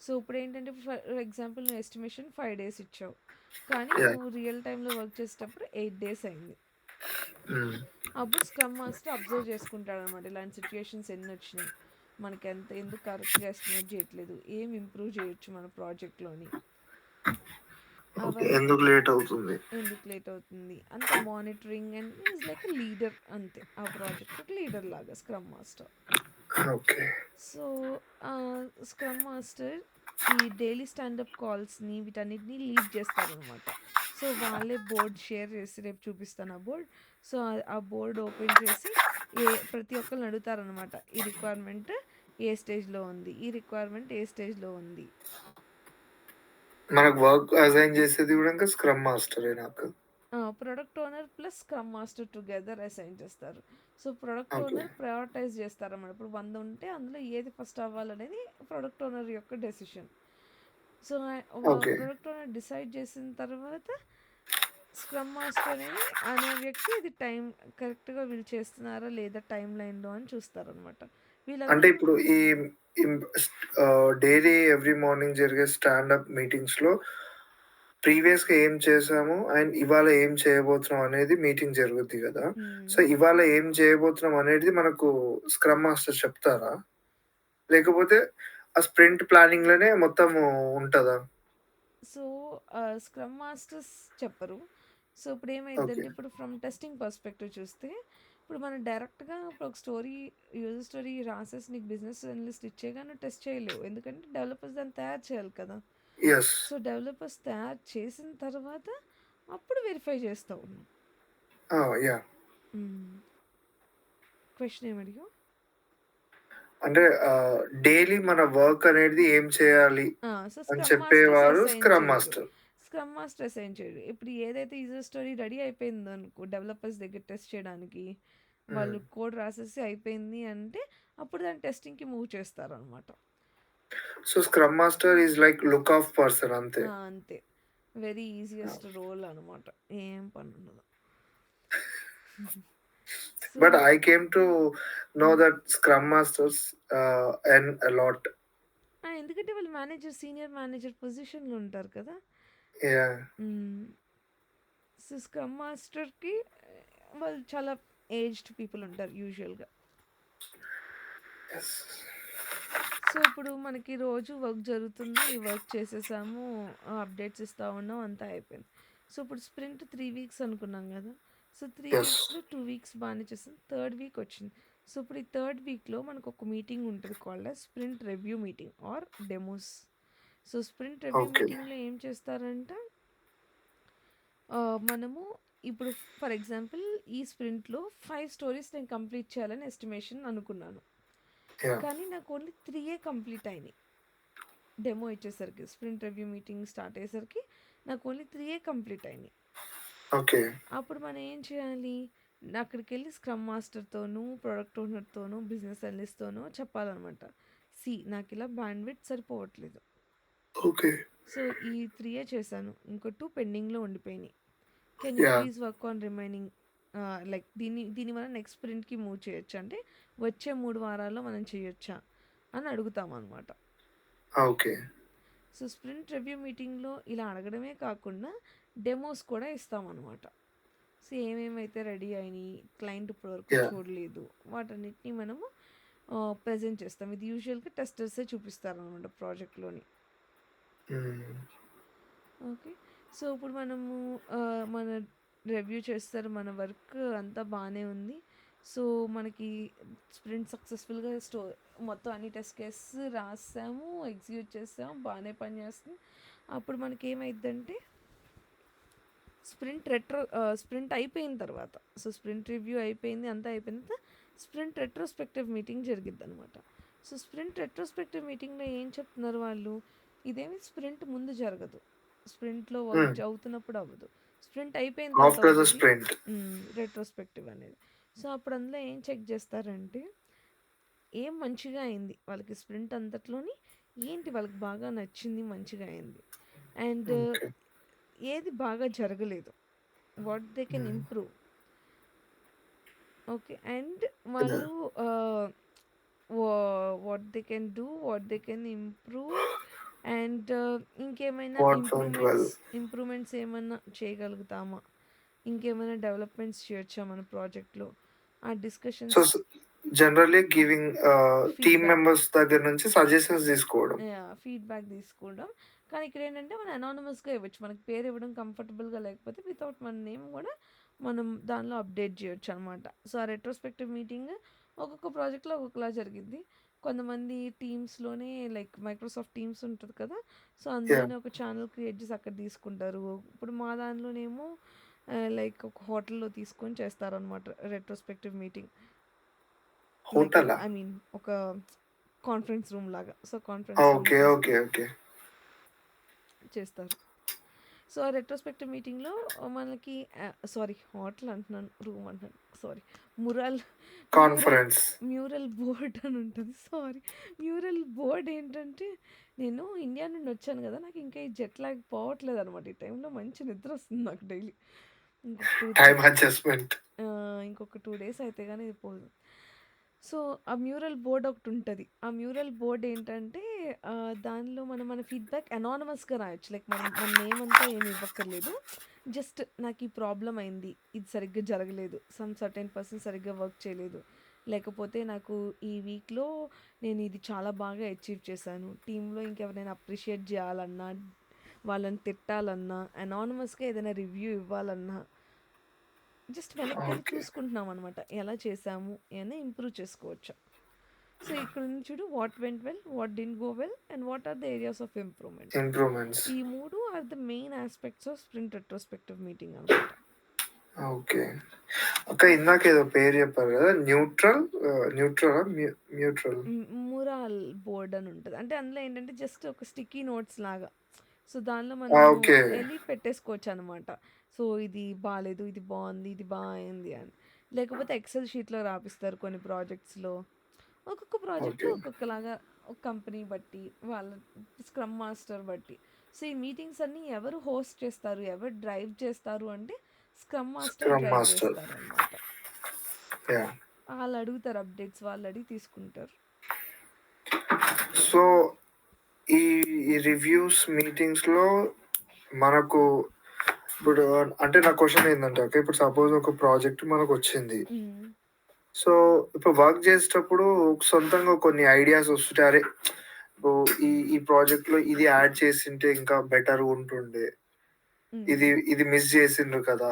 సో, ఇప్పుడేంటంటే ఫర్ ఎగ్జాంపుల్ నువ్వు ఎస్టిమేషన్ 5 డేస్ ఇచ్చావు. కానీ యాహ్! నువ్వు రియల్ టైమ్‌లో వర్క్ చేసేటప్పుడు 8 డేస్ అయింది. హ్మ్. అప్పుడు స్క్రమ్ మాస్టర్ అబ్జర్వ్ చేసుకుంటాడనమాట. ఇలాంటి సిట్యుయేషన్స్ ఎన్నొచ్చినాయి. మనకెంత ఎందుకు కరెక్ట్‌గా ఎస్టిమేట్ చేయట్లేదు. ఏం ఇంప్రూవ్ చేయొచ్చు మన ప్రాజెక్ట్‌లోని. ఓకే. అవన్నీ ఎందుకు లేట్ అవుతుంది? ఎందుకు లేట్ అవుతుంది. అంత monitoring and is like a leader అంతే. ఆ ప్రాజెక్ట్‌కి లీడర్ లాగా scrum master. Okay. So, scrum master ఈ డైలీ స్టాండప్ కాల్స్‌ని వీటన్నిటిని లీడ్ చేస్తారనమాట. సో, వాళ్ళే బోర్డ్ షేర్ చేసి రేపు చూపిస్తాను ఆ బోర్డ్. సో, ఆ బోర్డ్ ఓపెన్ చేసి ప్రతి ఒక్కళ్ళని అడుగుతారనమాట. ఈ రిక్వైర్మెంట్ ఏ స్టేజ్‌లో ఉంది? ఈ రిక్వైర్మెంట్ ఏ స్టేజ్‌లో ఉంది? మనకు వర్క్ అసైన్ చేసేది కూడా ఇంకా స్క్రమ్ మాస్టరేనా అక్క? Product owner plus scrum master together assign చేస్తారు. So, product okay. Owner prioritise చేస్తారన్నమాట. ఇప్పుడు 100 ఉంటే అందులో ఏది ఫస్ట్ అవ్వాలనేది ప్రొడక్ట్ ఓనర్ యొక్క decision. So, okay. Product owner decide చేసిన తర్వాత స్క్రమ్ మాస్టర్ అనే వ్యక్తి ఇది టైం కరెక్ట్‌గా వీళ్ళు చేస్తున్నారా లేదా టైమ్ లైన్‌లో అని చూస్తారనమాట. అంటే వీళ్ళందరూ ఇప్పుడు ఈ డైలీ ఎవ్రీ మార్నింగ్ జరిగే స్టాండప్ మీటింగ్స్‌లో ప్రీవియస్‌గా ఏం చేసాము అండ్ ఇవాళ ఏం చేయబోతున్నాం అనేది మీటింగ్ జరుగుద్ది గదా! హ్మ్. సో, ఇవాళ ఏం చేయబోతున్నాం అనేది మనకు స్క్రమ్ మాస్టర్ చెప్తారా? లేకపోతే ఆ స్ప్రింట్ ప్లానింగ్‌లోనే మొత్తము ఉంటదా? సో, స్క్రమ్ మాస్టర్స్ చెప్పరు. So, okay. ఇప్పుడేమైద్దంటే ఇప్పుడు ఫ్రమ్ టెస్టింగ్ పర్స్పెక్టివ్ చూస్తే, ఇప్పుడు మనం డైరెక్ట్‌గా ఇప్పుడు ఒక స్టోరీ, యూజర్ స్టోరీ రాసేసి నీకు బిజినెస్ అనలిస్ట్ ఇచ్చేయగా నువ్వు టెస్ట్ చేయలేవు. ఎందుకంటే డెవలపర్స్ దాన్ని తయారు చేయాలి కదా! యెస్. సో, డెవలపర్స్ తయారు చేసిన తర్వాత అప్పుడు వెరిఫై చేస్తావు నువ్వు. యాహ్! హ్మ్. క్వెషన్ ఏమడిగావు? అంటే డైలీ మన వర్క్ అనేది ఏం చేయాలి సో, అని స్క్రమ్ మాస్టర్స్ చెప్పేవారు అసైన్ స్క్రమ్ చేయరు. మాస్టర్. స్క్రమ్ మాస్టర్ అసైన్ చేయడు. ఇప్పుడు ఏదైతే యూజర్ స్టోరీ రెడీ అయిపోయిందనుకో డెవలపర్స్ దగ్గర టెస్ట్ చేయడానికి, హ్మ్. వాళ్ళు కోడ్ రాసేసి అయిపోయింది అంటే, అప్పుడు దాన్ని టెస్టింగ్‌కి మూవ్ చేస్తారనమాట. So, scrum master is like look of person అంతే. అంతే. వెరీ ఈజియెస్ట్ రోల్ అనమాట. ఏం పనుండదు. So, but I came to know హ్మ్. That scrum masters earn a lot. ఎందుకంటే వాళ్ళు మేనేజర్, సీనియర్ మేనేజర్ పొజిషన్‌లో ఉంటారు కదా! యాహ్! హ్మ్. సో, స్క్రమ్ మాస్టర్‌కి వాళ్ళు చాలా ఏజ్డ్ పీపుల్ ఉంటారు యూజువల్‌గా. యెస్. సో, ఇప్పుడు మనకి రోజు వర్క్ జరుగుతుంది. ఈ వర్క్ చేసేసాము. అప్డేట్స్ ఇస్తా ఉన్నాం. అంతా అయిపోయింది. సో, ఇప్పుడు స్ప్రింట్ 3 వీక్స్ అనుకున్నాం గదా! So, 3 yes. వీక్స్‌లో 2 వీక్స్ బానే చేసాం. థర్డ్ వీక్ వచ్చింది. సో, ఇప్పుడు ఈ థర్డ్ వీక్‌లో మనకొక మీటింగ్ ఉంటది called as sprint review meeting or demos. So, sprint review okay. మీటింగ్‌లో ఏం చేస్తారంటే మనము ఇప్పుడు ఫర్ ఎగ్జాంపుల్ ఈ స్ప్రింట్‌లో 5 స్టోరీస్ నేను కంప్లీట్ చేయాలని ఎస్టిమేషన్ అనుకున్నాను. యాహ్! కానీ నాకు ఓన్లీ 3 కంప్లీట్ అయినాయి. డెమో ఇచ్చేసరికి స్ప్రింట్ రివ్యూ మీటింగ్ స్టార్ట్ అయ్యేసరికి నాకు ఓన్లీ 3 కంప్లీట్ అయినాయి. ఓకే. అప్పుడు మనం ఏం చేయాలి? అక్కడికెళ్ళి స్క్రమ్ మాస్టర్‌తోనూ, ప్రొడక్ట్ ఓనర్‌తోనూ, బిజినెస్ అనలిస్ట్‌తోనూ చెప్పాలనమాట. నాకిలా బ్యాండ్‌విడ్త్ సరిపోవట్లేదు. ఓకే. సో, ఈ 3 చేశాను. ఇంకో 2 పెండింగ్‌లో ఉండిపోయినాయి. Can you yeah! Please work on remaining like దీని వల్ల నెక్స్ట్ స్ప్రింట్‌కి మూవ్ చేయొచ్చా? అంటే వచ్చే 3 వారాల్లో మనం చేయొచ్చా? అని అడుగుతామనమాట. ఓకే. సో, స్ప్రింట్ రివ్యూ మీటింగ్‌లో ఇలా అడగడమే కాకుండా డెమోస్ కూడా ఇస్తామనమాట. సో, ఏమేమైతే రెడీ అయినియి, క్లయింట్ ఇప్పటివరకు యాహ్! చూడలేదు, వాటన్నిటిని మనము ప్రెజెంట్ చేస్తాం. ఇది యూజువల్‌గా టెస్టర్సే చూపిస్తారనమాట ప్రాజెక్ట్‌లోని. హ్మ్. ఓకే. సో, ఇప్పుడు మనము మన రివ్యూ చేస్తారు. మన వర్క్ అంతా బానే ఉంది. సో, మనకి స్ప్రింట్ సక్సెస్‌ఫుల్‌గా మొత్తం అన్ని టెస్ట్ కేసెస్ రాసాము, ఎగ్జిక్యూట్ చేసాము, బానే పనిచేస్తుంది. అప్పుడు మనకేమైద్దంటే స్ప్రింట్ అయిపోయిన తర్వాత సో, స్ప్రింట్ రివ్యూ అయిపోయింది. అంతా అయిపోయిన తర్వాత స్ప్రింట్ రెట్రోస్పెక్టివ్ మీటింగ్ జరిగిద్దనమాట. సో, స్ప్రింట్ రెట్రోస్పెక్టివ్ మీటింగ్‌లో ఏం చెప్తున్నారు వాళ్ళు, ఇదేమి స్ప్రింట్ ముందు జరగదు. స్ప్రింట్‌లో వర్క్ హ్మ్. అవుతున్నప్పుడు అవ్వదు. స్ప్రింట్ అయిపోయిన తర్వాత ఆఫ్టర్ ద అవుతది. స్ప్రింట్. రెట్రోస్పెక్టివ్ అనేది. సో, అప్పుడు అందులో ఏం చెక్ చేస్తారంటే, ఏం మంచిగా అయింది వాళ్ళకి స్ప్రింట్ అంతట్లోని, ఏంటి వాళ్ళకి బాగా నచ్చింది, మంచిగా అయింది. And okay. ఏది బాగా జరగలేదు. What they can hmm. Improve. Okay. And yeah! వాళ్ళు ah, what they can do, what they can improve and ఇంకేమైనా what went improvements well. Improvements ఏమన్నా చేయగలుగుతామా? ఇంకేమైనా డెవలప్‌మెంట్స్ చేయొచ్చా మన ప్రాజెక్ట్‌లో? ఆ so, discussions generally giving team feedback. Members దగ్గర నుంచి సజెషన్స్ తీసుకోవడం. ఫీడ్‌బ్యాక్ తీసుకోవడం. కానీ ఇక్కడేంటంటే మనం అనానిమస్‌గా ఇవ్వచ్చు. మనకి పేరు ఇవ్వడం కంఫర్టబుల్‌గా లేకపోతే వితౌట్ మన నేమ్ గూడా మనం దానిలో అప్డేట్ జేయొచ్చనమాట. సో, ఆ రెట్రోస్పెక్టివ్ మీటింగ్ ఒక్కొక్క ప్రాజెక్ట్‌లో ఒక్కొక్కలా జరిగిద్ది. కొంతమంది టీమ్స్‌లోనే లైక్ మైక్రోసాఫ్ట్ టీమ్స్ ఉంటది కదా! So, yeah! అందులోనే ఒక ఛానెల్ క్రియేట్ చేసి అక్కడ తీసుకుంటారు. ఇప్పుడు మా దానిలోనేమో లైక్ ఒక హోటల్‌లో తీసుకొని చేస్తారనమాట రెట్రోస్పెక్టివ్ మీటింగ్. లైక్ హోటలా? ఐ మీన్ ఒక కాన్ఫరెన్స్ రూమ్ లాగా. So, conference room okay. Okay. తీసుకొని ఓకే. చేస్తారు. సో, ఆ రెట్రోస్పెక్టివ్ మీటింగ్‌లో మనకి సారీ హోటల్ అంటున్నాను. రూమ్ అంటున్నాను. Sorry. Mural mural conference. Mural board అని ఉంటది. సారీ. మ్యూరల్ బోర్డ్ ఏంటంటే, నేను ఇండియా నుండి వచ్చాను గదా! నాకు ఇంకా ఈ జెట్ లాగ్ పోవట్లేదనమాట. ఈ టైంలో మంచి నిద్రొస్తుంది నాకు డైలీ. ఇంకొక 2, 3 టైమ్ అడ్జస్ట్‌మెంట్. ఇంకొక 2 డేస్ అయితే గాని ఇది పోదు. సో, ఆ మ్యూరల్ బోర్డ్ ఒకటుంటది. ఆ మ్యూరల్ బోర్డ్ ఏంటంటే దానిలో మనం మన ఫీడ్‌బ్యాక్ అనానిమస్‌గా రాయొచ్చు. లైక్ మనం మన నేమ్ అంతా ఏమి ఇవ్వక్కర్లేదు. జస్ట్ నాకు ఈ ప్రాబ్లమ్ అయింది. ఇది సరిగ్గా జరగలేదు. సమ్ సర్టెన్ పర్సన్ సరిగ్గా వర్క్ చేయలేదు. లేకపోతే నాకు ఈ వీక్‌లో నేను ఇది చాలా బాగా అచీవ్ చేశాను. టీమ్‌లో ఇంకెవరైనా అప్రిషియేట్ చేయాలన్నా, వాళ్ళని తిట్టాలన్నా, అనానిమస్‌గా ఏదైనా రివ్యూ ఇవ్వాలన్నా జస్ట్ వెనక్కెళ్ళి ఓకే. చూసుకుంటున్నామనమాట. ఎలా చేశాము అని ఇంప్రూవ్ చేసుకోవచ్చు. సో, ఇక్కడ ఉంది చూడు what went well, what didn't go well and what are the areas of improvement. Improvements. ఈ 3 are the main aspects of sprint retrospective meeting అనమాట. ఓకే. అక్క ఇందాకేదో పేరు చెప్పారు గదా! న్యూట్రలా? న్యూట్రల్. మురాల్ బోర్డ్ అని ఉంటది. అంటే అందులో ఏంటంటే జస్ట్ ఒక స్టిక్కీ నోట్స్ లాగా. సో, దానిలో ఆ! మనము ఓకే. ఎళ్లి పెట్టేసుకోవచ్చనమాట. సో, ఇది బాలేదు, ఇది బావుంది, ఇది బా అయింది అని. లేకపోతే ఎక్సెల్ షీట్‌లో రాపిస్తారు కొన్ని ప్రాజెక్ట్స్‌లో. ఒక్కొక్క ప్రాజెక్ట్‌లో ఓకే. ఒక్కొక్కలాగా ఒక కంపెనీ బట్టి, వాళ్ళ స్క్రమ్ మాస్టర్ బట్టి. సో, ఈ మీటింగ్స్ అన్నీ ఎవరు హోస్ట్ చేస్తారు, ఎవరు డ్రైవ్ చేస్తారు అంటే scrum master scrum drive master. చేస్తారనమాట. యాహ్! ఆళ్ళడుగుతారు అప్డేట్స్. వాళ్ళడిగి తీసుకుంటారు. సో, ఈ ఈ రివ్యూస్ మీటింగ్స్‌లో మనకు ఇప్పుడు అంటే నా క్వెషన్ ఏందంటే ఓకే. ఇప్పుడు సపోజ్ ఒక ప్రాజెక్ట్ మనకొచ్చింది. హ్మ్. సో, ఇప్పుడు వర్క్ చేసేటప్పుడు సొంతంగా కొన్ని ఐడియాస్ వస్తుంటాయి. అరే! ఇప్పుడు ఈ ప్రాజెక్ట్‌లో ఇది యాడ్ చేసుంటే ఇంకా బెటర్‌గుంటుండే. హ్మ్. ఇది మిస్ చేసిండ్రు కదా!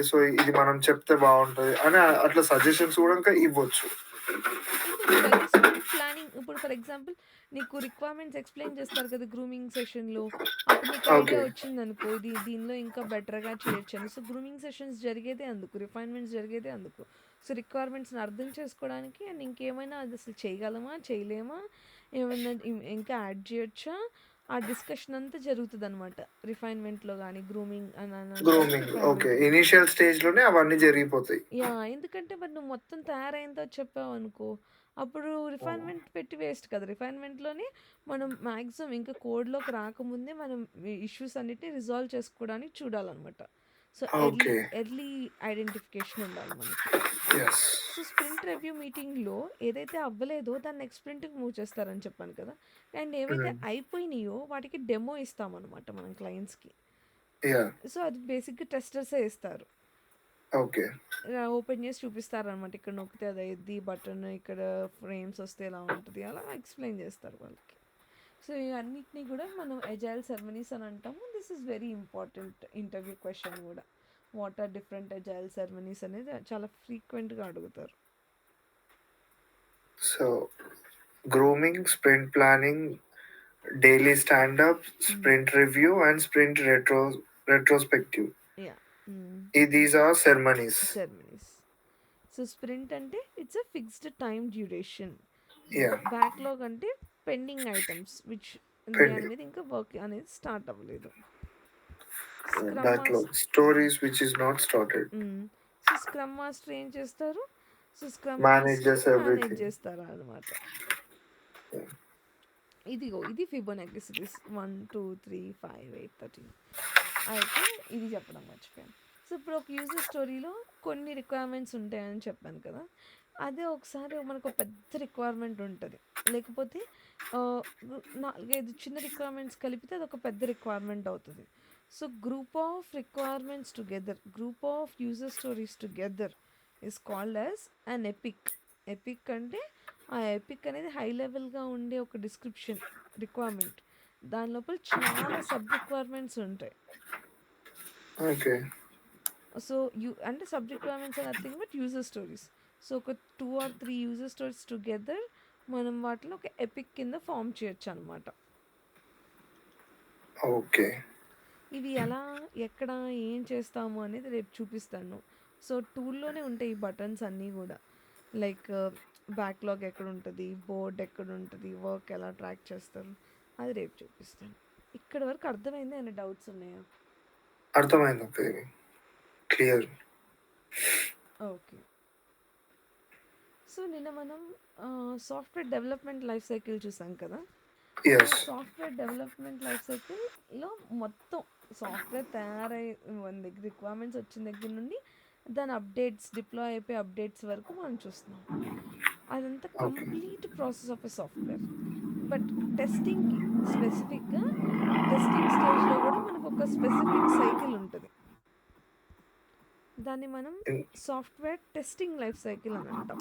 సో, ఇది మనం చెప్తే బావుంటది అని అట్లా సజెషన్స్ కూడా ఇంకా ఇవ్వచ్చు. ఇవ్వచ్చు. అయితే స్ప్రింట్ ప్లానింగ్ ఇప్పుడు ఫర్ ఎగ్జాంపుల్ నీకు రిక్వైర్మెంట్స్ ఎక్స్‌ప్లెయిన్ చేస్తారు కదా! గ్రూమింగ్ సెషన్‌లో. అప్పుడు నీకు ఐడియా ఓకే. వచ్చిందనుకో, దీనిలో ఇంకా బెటర్‌గా చేయొచ్చని. సో, గ్రూమింగ్ సెషన్స్ జరిగేదే అందుకు. రిఫైన్‌మెంట్స్ జరిగేదే అందుకు. సో, రిక్వైర్మెంట్స్‌ని అర్థం చేసుకోవడానికి అండ్ ఇంకేమైనా అది అసలు చేయగలమా? చేయలేమా? ఏమన్నా ఇంకా యాడ్ చేయొచ్చా? ఆ డిస్కషన్ అంతా జరుగుతదనమాట. రిఫైన్‌మెంట్‌లో గాని, గ్రూమింగ్ అని అని అంటాము. గ్రూమింగ్. ఓకే. రిఫైన్‌మెంట్‌లో గాని. ఇనీషియల్ స్టేజ్‌లోనే అవన్నీ జరిగిపోతాయి. యాహ్! ఎందుకంటే మరి నువ్వు మొత్తం తయారైన తర్వాత చెప్పావనుకో, అప్పుడు హ్మ్. రిఫైన్‌మెంట్ పెట్టి వేస్ట్ కదా! రిఫైన్‌మెంట్‌లోనే మనం మాక్సిమం ఇంకా కోడ్‌లోకి రాకముందే మనం ఇష్యూస్ అన్నిటిని రిజాల్వ్ చేసుకోవడానికి చూడాలనమాట. So, okay. ఎర్లీ ఐడెంటిఫికేషన్ ఉండాలి మనకి. యెస్. సో, స్ప్రింట్ రివ్యూ మీటింగ్‌లో ఏదైతే అవ్వలేదో దాన్ని నెక్స్ట్ స్ప్రింట్‌కి మూవ్ చేస్తారని చెప్పాను కదా! అండ్ ఏవైతే హ్మ్. అయిపోయినాయో వాటికి డెమో ఇస్తామనమాట మనం క్లయింట్స్‌కి. యాహ్! సో, అది బేసిక్‌గా టెస్టర్సే ఇస్తారు. ఓకే. ఓపెన్ చేసి చూపిస్తారనమాట. ఇక్కడ నొక్కితే అదయిద్ది. బటన్ ఇక్కడ ఫ్రేమ్స్ వస్తే ఎలా ఉంటది. అలా ఎక్స్‌ప్లెయిన్ చేస్తారు వాళ్ళకి. సో, ఇవన్నిటిని గూడా మనం ఎజైల్ సెరమనీస్ అని అంటాము. This is very important interview question గూడా. What are different agile ceremonies అనేది చాలా ఫ్రీక్వెంట్‌గా అడుగుతారు. So, grooming, sprint planning, daily standup, hmm. Sprint review and sprint retrospective. Yeah! Hmm. These are ceremonies. Ceremonies. So, sprint అంటే it's a fixed time duration. Yeah! Backlog అంటే pending items which దాని pending. మీద ఇంకా work అనేది start అవ్వలేదు. Scrum మాస్ backlog. Stories which is not started. Hmm. So, scrum master ఏం చేస్తారు? So, scrum master manages manage everything. చేస్తారనమాట. ఇది ఫిబొనాకీ సిరీస్ 1, 2, 3, 5, 8, 13 అయితే ఇది చెప్పడం మర్చిపోయాను. సో, ఇప్పుడు ఒక యూజర్ స్టోరీలో కొన్ని రిక్వైర్మెంట్స్ ఉంటాయని చెప్పాను కదా! అదే ఒకసారి మనకు పెద్ద రిక్వైర్మెంట్ ఉంటది. లేకపోతే ఆహ్, 4, 5 చిన్న రిక్వైర్మెంట్స్ కలిపితే అదొక పెద్ద రిక్వైర్మెంట్ అవుతది. So, group of user stories together is called as an epic. Epic అంటే ఆ ఎపిక్ అనేది హై లెవెల్‌గా ఉండే ఒక డిస్క్రిప్షన్ రిక్వైర్మెంట్. దాని లోపల చాలా సబ్ రిక్వైర్మెంట్స్ ఉంటాయి. ఓకే. సో, అంటే sub requirements are nothing but user stories. So, ఒక 2 ఆర్ 3 యూజర్ స్టోరీస్ టుగెదర్ మనం వాటిని ఒక ఎపిక్ కింద ఫార్మ్ చేయొచ్చనమాట. ఓకే. ఇవి ఎలా, ఎక్కడ, ఏం చేస్తాము అనేది రేపు చూపిస్తాను. సో, టూల్‌లోనే ఉంటాయి ఈ బటన్స్ అన్నీ గూడా. లైక్ బ్యాక్‌లాగ్ ఎక్కడుంటది, బోర్డ్ ఎక్కడుంటది, వర్క్ ఎలా ట్రాక్ చేస్తారు, అది రేపు చూపిస్తాను. ఇక్కడి వరకు అర్థమైందా? ఏమైనా డౌట్స్ ఉన్నాయా? అర్థమైంది. ఓకే. క్లియర్. ఓకే. సో, నిన్న మనం సాఫ్ట్‌వేర్ డెవలప్‌మెంట్ లైఫ్ సైకిల్ చూసాం కదా! So, yes. Software development life సైకిల్‌లో మొత్తం సాఫ్ట్‌వేర్ తయారై మన దగ్గర రిక్వైర్మెంట్స్ వచ్చిన దగ్గర నుండి దాని అప్డేట్స్, డిప్లాయ్ అయిపోయే అప్డేట్స్ వరకు మనం చూస్తున్నాం. అదంతా okay. Complete process of a software. But టెస్టింగ్‌కి స్పెసిఫిక్‌గా టెస్టింగ్ స్టేజ్‌లో గూడా మనకొక స్పెసిఫిక్ సైకిల్ ఉంటది. దాన్ని మనం in software testing life cycle అని అంటాం.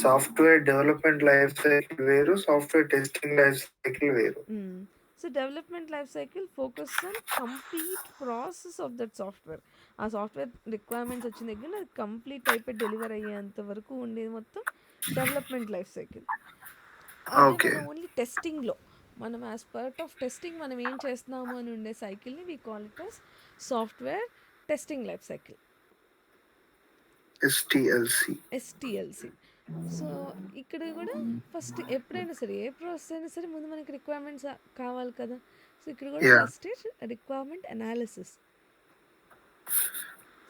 సాఫ్ట్‌వేర్ డెవలప్‌మెంట్ లైఫ్ సైకిల్ వేరు. సాఫ్ట్‌వేర్ టెస్టింగ్ లైఫ్ సైకిల్ వేరు. హ్మ్. So, development life cycle focus on complete process of that software. ఆ సాఫ్ట్‌వేర్ రిక్వైర్మెంట్స్ వచ్చిన దగ్గర అది కంప్లీట్ అయిపోయి డెలివర్ అయ్యేంత వరకు ఉండేది మొత్తం డెవలప్‌మెంట్ లైఫ్ సైకిల్. అదే ఓకే. మనం ఓన్లీ టెస్టింగ్‌లో మనం యాస్ పార్ట్ ఆఫ్ టెస్టింగ్ మనం ఏం చేస్తున్నాము అని ఉండే సైకిల్‌ని we call it as software testing life cycle. STLC. STLC. So, ఇక్కడ గూడా ఫస్ట్ ఎప్పుడైనా సరే, ఏ ప్రాసెస్ అయినా సరే ముందు మనకి రిక్వైర్మెంట్స్ కావాలి కదా! సో, ఇక్కడ గూడా yeah! First is requirement analysis.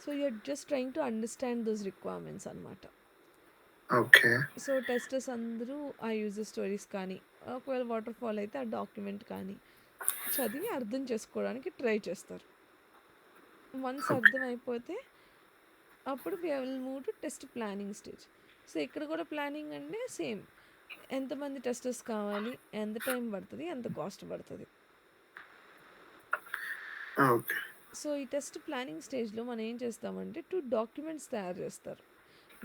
So, you are just trying to understand those requirements అనమాట. ఓకే. సో, టెస్టర్స్ అందరూ ఆ యూజర్ స్టోరీస్ కానీ, ఒకవేళ వాటర్ ఫాల్ అయితే ఆ డాక్యుమెంట్ కానీ చదివి అర్థం చేసుకోవడానికి ట్రై చేస్తారు. Once okay. అర్థమైపోతే అప్పుడు we will move to test planning stage. So, ఇక్కడ కూడా ప్లానింగ్ అంటే సేమ్. ఎంతమంది టెస్టర్స్ కావాలి? ఎంత టైం పడతది? ఎంత కాస్ట్ పడతది? ఓకే. సో, ఈ టెస్ట్ ప్లానింగ్ స్టేజ్‌లో మనం ఏం చేస్తామంటే 2 డాక్యుమెంట్స్ తయారు చేస్తారు.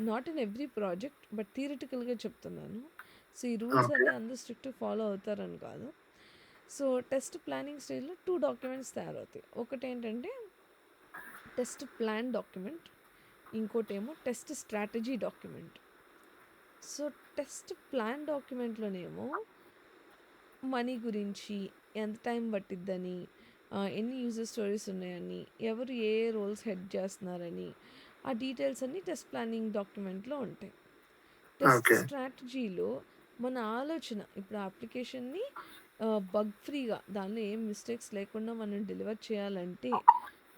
Not in every project but థియరిటికల్‌గా చెప్తున్నాను. సో, ఈ రూల్స్ ఓకే. అన్నీ అందరూ స్ట్రిక్ట్‌గా ఫాలో అవుతారని కాదు. సో, టెస్ట్ ప్లానింగ్ స్టేజ్‌లో 2 డాక్యుమెంట్స్ తయారవుతాయి. ఒకటేంటంటే టెస్ట్ ప్లాన్ డాక్యుమెంట్. ఇంకోటేమో test strategy document. So, test plan డాక్యుమెంట్‌లోనేమో మనీ గురించి, ఎంత టైం పట్టిద్దని, ఎన్ని యూజర్ స్టోరీస్ ఉన్నాయని, ఎవరు ఏ ఏ రోల్స్ హెడ్ చేస్తున్నారని, ఆ డీటెయిల్స్ అన్నీ టెస్ట్ ప్లానింగ్ డాక్యుమెంట్‌లో ఉంటాయి. Test okay. స్ట్రాటజీలో మన ఆలోచన ఇప్పుడు ఆ అప్లికేషన్‌ని బగ్ ఫ్రీగా దానిలో ఏం మిస్టేక్స్ లేకుండా మనం డెలివర్ చేయాలంటే,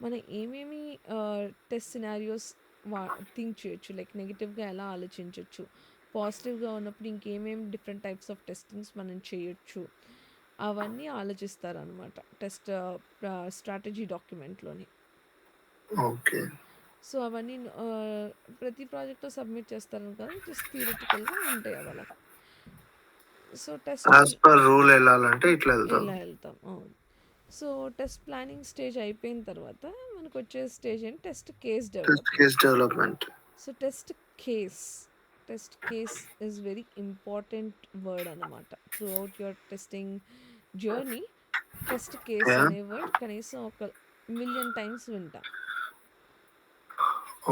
మనం ఏమేమి టెస్ట్ సినారియోస్ వా థింక్ చేయొచ్చు. లైక్ నెగెటివ్‌గా ఎలా ఆలోచించొచ్చు. పాజిటివ్‌గా ఉన్నప్పుడు ఇంకేమేమి డిఫరెంట్ టైప్స్ ఆఫ్ టెస్టింగ్స్ మనం చేయొచ్చు. అవన్నీ ఆలోచిస్తారనమాట టెస్ట్ స్ట్రాటజీ డాక్యుమెంట్‌లోని. ఓకే. సో, అవన్నీ ప్రతి ప్రాజెక్ట్‌లో సబ్మిట్ చేస్తారని కాదు. జస్ట్ థియరిటికల్‌గా ఉంటాయి అవలా. So, test as per rule ఎళ్ళాలంటే ఇట్లా ఇలా ఎళ్తారు. ఎళ్తాం. అవును. సో, టెస్ట్ ప్లానింగ్ స్టేజ్ అయిపోయిన తర్వాత మనకొచ్చే స్టేజ్ ఏంటి test case test case development. Development. So, case. Test case is very important word అనమాట. Throughout your testing journey test case yeah! అనే వర్డ్ కనీసం ఒక మిలియన్ టైమ్స్ వింటాం.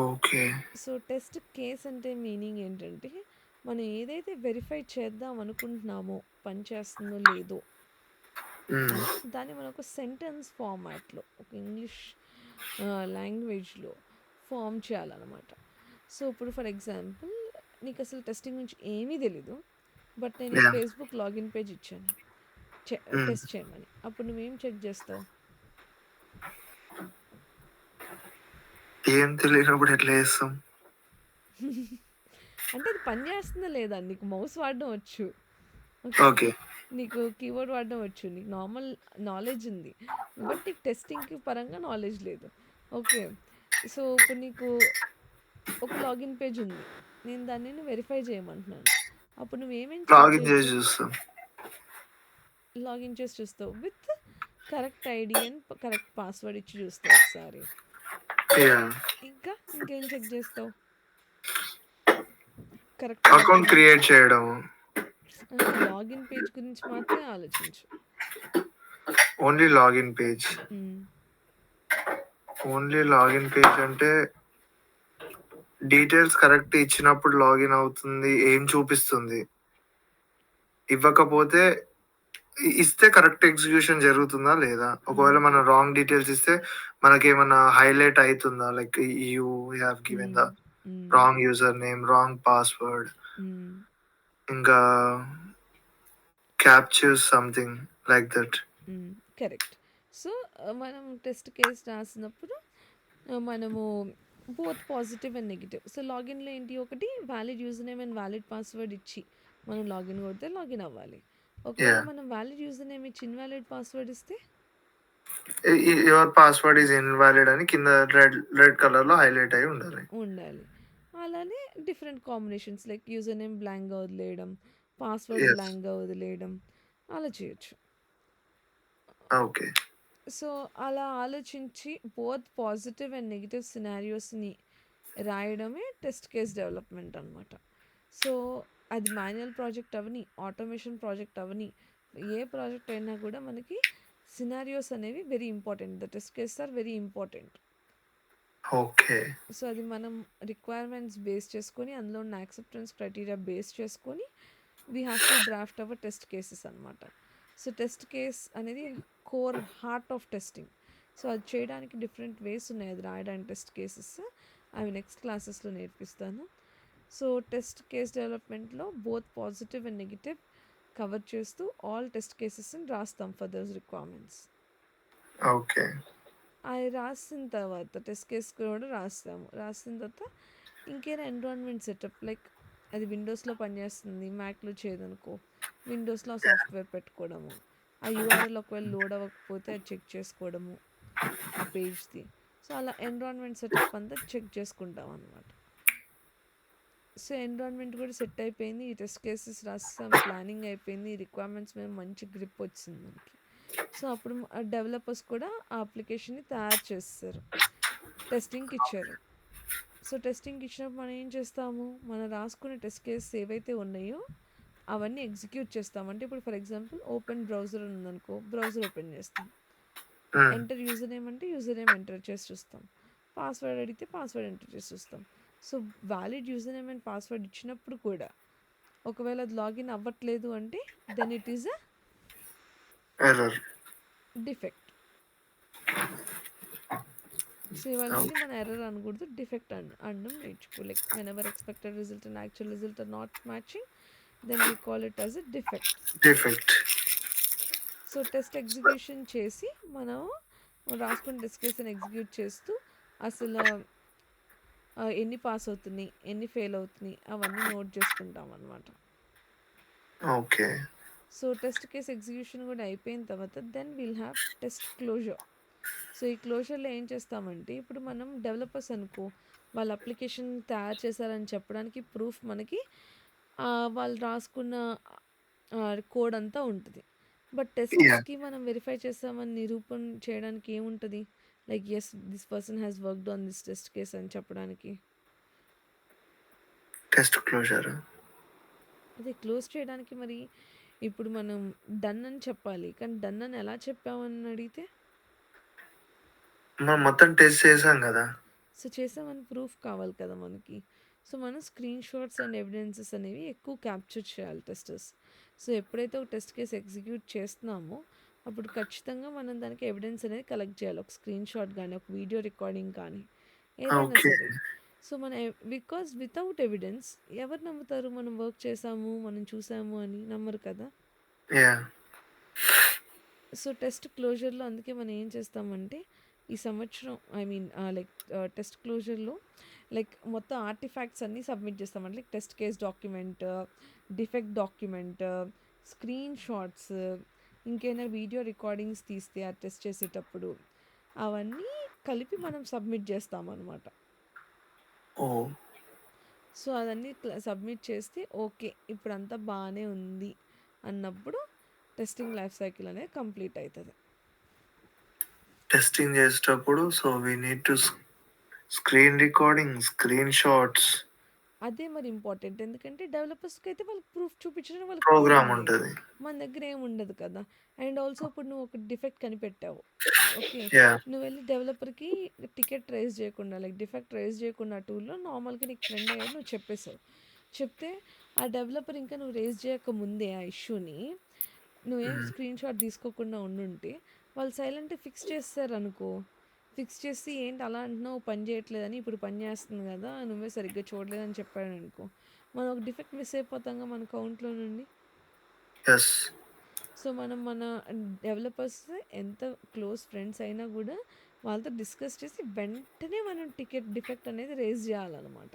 ఓకే. సో, టెస్ట్ కేస్ అంటే మీనింగ్ ఏంటంటే, మనం ఏదైతే వెరిఫై చేద్దాం అనుకుంటున్నామో, పని చేస్తుందో లేదో హ్మ్. దాన్ని మనం ఒక సెంటెన్స్ ఫార్మాట్‌లో, ఒక ఇంగ్లీష్ లాంగ్వేజ్‌లో ఫార్మ్ చేయాలనమాట. సో, ఇప్పుడు ఫర్ ఎగ్జాంపుల్ నీకసలు టెస్టింగ్ గురించి ఏమీ తెలీదు. బట్ నేను నీకు యాహ్! ఫేస్‌బుక్ లాగిన్ పేజ్ ఇచ్చాను. హ్మ్. టెస్ట్ చేయమని. అప్పుడు నువ్వేం చెక్ చేస్తావు? ఏం తెలియనప్పుడు ఎట్లా చేస్తాం? అంటే అది పని చేస్తుందా లేదా? నీకు మౌస్ వాడడం వచ్చు. ఓకే. ఓకే. నీకు కీబోర్డ్ వాడడం వచ్చు. నీకు నార్మల్ నాలెడ్జ్ ఉంది. బట్ నీకు టెస్టింగ్‌కి పరంగా నాలెడ్జ్ లేదు. ఓకే. సో, ఇప్పుడు నీకు ఒక లాగిన్ పేజ్ ఉంది. నేను దానిని వెరిఫై చేయమంటున్నాను. అప్పుడు నువ్వేమేమి చెక్ లాగిన్ చేసి చేయొచ్చు? చూస్తాం. లాగిన్ చేసి చూస్తావు. With correct ID and correct password ఇచ్చి చూస్తావు ఒకసారి. యాహ్! ఇంకా ఇంకేం చెక్ చేస్తావు? కరెక్ట్‌గా అకౌంట్ లాగిన్ క్రియేట్ చేయడము. లాగిన్ పేజ్ గురించి మాత్రమే ఆలోచించు. Only login page. హ్మ్. ఓన్లీ లాగిన్ పేజ్ అంటే డీటెయిల్స్ కరెక్ట్ ఇచ్చినప్పుడు లాగిన్ అవుతుంది. ఏం చూపిస్తుంది? ఇవ్వకపోతే ఇస్తే కరెక్ట్ ఎగ్జిక్యూషన్ జరుగుతుందా లేదా? హ్మ్. ఒకవేళ మనం రాంగ్ డీటెయిల్స్ ఇస్తే మనకేమన్నా హైలైట్ అయితుందా? Like you have given hmm. The hmm. Wrong user name, wrong password hmm. ఇంకా captchas something like that. Hmm. Correct. So, మనం టెస్ట్ కేస్ రాసినప్పుడు మనము both positive and negative. So, లాగిన్‌లో ఏంటి ఒకటి valid user name and valid password ఇచ్చి మనం login కొడితే లాగిన్ అవ్వాలి. ఒకవేళ యాహ్! మనం వాలిడ్ యూజర్ నేమ్ ఇచ్చి ఇన్వాలిడ్ పాస్వర్డ్ ఇస్తే యువర్ పాస్వర్డ్ ఈస్ ఇన్వాలిడ్ అని కింద రెడ్ కలర్‌లో హైలైట్ అయ్యి ఉండాలి. ఉండాలి. అలానే different combinations like user name బ్లాంక్‌గా వదిలేయడం, పాస్వర్డ్ యెస్. బ్లాంక్‌గా వదిలేయడం అలా చేయొచ్చు. ఓకే. సో, అలా ఆలోచించి బోత్ పాజిటివ్ అండ్ నెగెటివ్ సినారియోస్‌ని రాయడమే టెస్ట్ కేస్ డెవలప్‌మెంట్ అనమాట. సో, అది మాన్యువల్ ప్రాజెక్ట్ అవ్వని, ఆటోమేషన్ ప్రాజెక్ట్ అవ్వని, ఏ ప్రాజెక్ట్ అయినా కూడా మనకి సినారియోస్ అనేవి very important. The test cases are very important. Okay. So, అది మనం రిక్వైర్మెంట్స్ బేస్ చేసుకొని, అందులో ఉన్న యాక్సెప్టెన్స్ క్రైటీరియా బేస్ చేసుకొని, we have to draft our test cases అనమాట. సో, టెస్ట్ కేస్ అనేది core heart of testing. So, అది చేయడానికి డిఫరెంట్ వేస్ ఉన్నాయి అది రాయడానికి టెస్ట్ కేసెస్. అవి నెక్స్ట్ క్లాసెస్‌లో నేర్పిస్తాను. సో, టెస్ట్ కేస్ డెవలప్‌మెంట్‌లో both positive and negative cover చేస్తూ ఆల్ టెస్ట్ కేసెస్‌ని రాస్తాం ఫర్ దోస్ రిక్వైర్మెంట్స్. ఓకే. అది రాసిన తర్వాత టెస్ట్ కేస్ కూడా రాస్తాము. రాసిన తర్వాత ఇంకేనా ఎన్విరాన్మెంట్ సెటప్ లైక్ అది విండోస్‌లో పనిచేస్తుంది. మ్యాక్‌లో చేయదనుకో, విండోస్‌లో ఆ సాఫ్ట్‌వేర్ పెట్టుకోవడము. ఆ యూఆర్ఎల్ ఒకవేళ లోడ్ అవ్వకపోతే అది చెక్ చేసుకోవడము ఆ పేజ్‌ది. సో, అలా ఎన్విరాన్మెంట్ సెటప్ అంతా చెక్ చేసుకుంటాం అనమాట. సో, ఎన్విరాన్మెంట్ కూడా సెట్ అయిపోయింది. ఈ టెస్ట్ కేసెస్ రాసేసాం. ప్లానింగ్ అయిపోయింది. రిక్వైర్మెంట్స్ మీద మంచి గ్రిప్ వచ్చింది మనకి. సో, అప్పుడు డెవలపర్స్ కూడా ఆ అప్లికేషన్‌ని తయారు చేసేసారు. టెస్టింగ్‌కి ఇచ్చారు. సో, టెస్టింగ్‌కి ఇచ్చినప్పుడు మనం ఏం చేస్తాము? మనం రాసుకునే టెస్ట్ కేసెస్ ఏవైతే ఉన్నాయో అవన్నీ ఎగ్జిక్యూట్ చేస్తాం. అంటే ఇప్పుడు ఫర్ ఎగ్జాంపుల్ ఓపెన్ బ్రౌజర్ ఉందనుకో, బ్రౌజర్ ఓపెన్ చేస్తాం. హ్మ్. ఎంటర్ యూజర్ నేమ్ అంటే యూజర్ నేమ్ ఎంటర్ చేసి చూస్తాం. పాస్వర్డ్ అడిగితే పాస్వర్డ్ ఎంటర్ చేసి చూస్తాం. So, valid user name and password ఇచ్చినప్పుడు కూడా ఒకవేళ అది లాగిన్ అవ్వట్లేదు అంటే then it is a error. Defect. So, ఇవాళ ఓకే. మన ఎర్రర్ అనకూడదు. డిఫెక్ట్ అనడం నేర్చుకో. Like whenever expected result and actual result are not matching then we call it as a defect. Defect. So, test execution చేసి మనం రాసుకున్న test కేస్‌ని execute చేస్తూ అసలు ఎన్ని పాస్ అవుతున్నాయి, ఎన్ని ఫెయిల్ అవుతున్నాయి అవన్నీ నోట్ చేసుకుంటామనమాట. Okay. So, test case execution కూడా అయిపోయిన తర్వాత then will have test closure. So, ఈ క్లోజర్‌లో ఏం చేస్తామంటే ఇప్పుడు మనం డెవలపర్స్ అనుకో, వాళ్ళ అప్లికేషన్ తయారు చేశారని చెప్పడానికి ప్రూఫ్ మనకి వాళ్ళు రాసుకున్న కోడ్ అంతా ఉంటది. But yeah! టెస్టర్స్‌కి మనం వెరిఫై చేసామని నిరూపణ చేయడానికి ఏముంటది? Like yes this person has worked on this test case అని చెప్పడానికి. Test closure. అదే క్లోజ్ చేయడానికి మరి ఇప్పుడు మనం డన్ అని చెప్పాలి. కానీ డన్ అని ఎలా చెప్పామని అడిగితే? మనం మొత్తం టెస్ట్ చేసాం గదా! సో, చేసామని ప్రూఫ్ కావాలి కదా మనకి. సో, మనం స్క్రీన్ షాట్స్ అండ్ ఎవిడెన్సెస్ అనేవి ఎక్కువ క్యాప్చర్ చేయాలి టెస్టర్స్. సో, ఎప్పుడైతే ఒక టెస్ట్ కేస్ ఎగ్జిక్యూట్ చేస్తున్నామో అప్పుడు ఖచ్చితంగా మనం దానికి ఎవిడెన్స్ అనేది కలెక్ట్ చేయాలి. ఒక స్క్రీన్ షాట్ గానీ, ఒక వీడియో రికార్డింగ్ కానీ, ఏదైనా ఓకే. సరే. సో, మన బికాజ్ వితౌట్ ఎవిడెన్స్ ఎవరు నమ్ముతారు మనం వర్క్ చేసాము, మనం చూసాము అని? నమ్మరు కదా! యాహ్! సో, టెస్ట్ క్లోజర్‌లో అందుకే మనం ఏం చేస్తామంటే, ఈ సంవత్సరం ఐ మీన్ టెస్ట్ క్లోజర్‌లో మొత్తం ఆర్టిఫాక్ట్స్ అన్నీ సబ్మిట్ చేస్తాం. అంటే test case document, defect document, screen shots, ఇంకేమైనా వీడియో రికార్డింగ్స్ తీస్తే ఆ టెస్ట్ చేసేటప్పుడు, అవన్నీ కలిపి మనం సబ్మిట్ చేస్తామనమాట. ఓహ్! సో, అదన్నీ సబ్మిట్ చేస్తే ఓకే. ఇప్పుడంతా బానే ఉంది అన్నప్పుడు టెస్టింగ్ లైఫ్ సైకిల్ అనేది కంప్లీట్ అయితది. టెస్టింగ్ చేసేటప్పుడు so, we need to screen recording, screen shots, అదే మరి ఇంపార్టెంట్. ఎందుకంటే డెవలపర్స్‌కైతే వాళ్ళకి ప్రూఫ్ చూపించడానికి వాళ్ళకి ప్రూఫ్ ప్రోగ్రామ్ ఉంది. ఉంటది. మన దగ్గర ఏమి ఉండదు కదా! అండ్ ఆల్సో ఇప్పుడు నువ్వు ఒక డిఫెక్ట్ కనిపెట్టావు. ఓకే. యాహ్! నువ్వెళ్ళి డెవలపర్‌కి టికెట్ రైజ్ చేయకుండా డిఫెక్ట్ రైజ్ చేయకుండా టూల్‌లో నార్మల్‌గా నీకు ఫ్రెండ్ అయ్యాడు నువ్వు చెప్పేసావు. చెప్తే ఆ డెవలపర్ ఇంకా నువ్వు రైజ్ చేయకముందే ఆ ఇష్యూని నువ్వేం హ్మ్. స్క్రీన్ షాట్ తీసుకోకుండా ఉండుంటే వాళ్ళు సైలెంట్‌గా ఫిక్స్ చేసేసారనుకో. ఫిక్స్ చేసి ఏంటి అలా అంటున్నావు పని చేయట్లేదని ఇప్పుడు పని చేస్తుంది కదా! నువ్వే సరిగ్గా చూడలేదని చెప్పాడనుకో. మనం ఒక డిఫెక్ట్ మిస్ అయిపోతాంగా మన కౌంట్‌లో నుండి. యెస్. సో, మనం మన డెవలపర్స్ ఎంత క్లోజ్ ఫ్రెండ్స్ అయినా గూడా వాళ్ళతో డిస్కస్ చేసి వెంటనే మనం డిఫెక్ట్ అనేది రైజ్ చేయాలనమాట.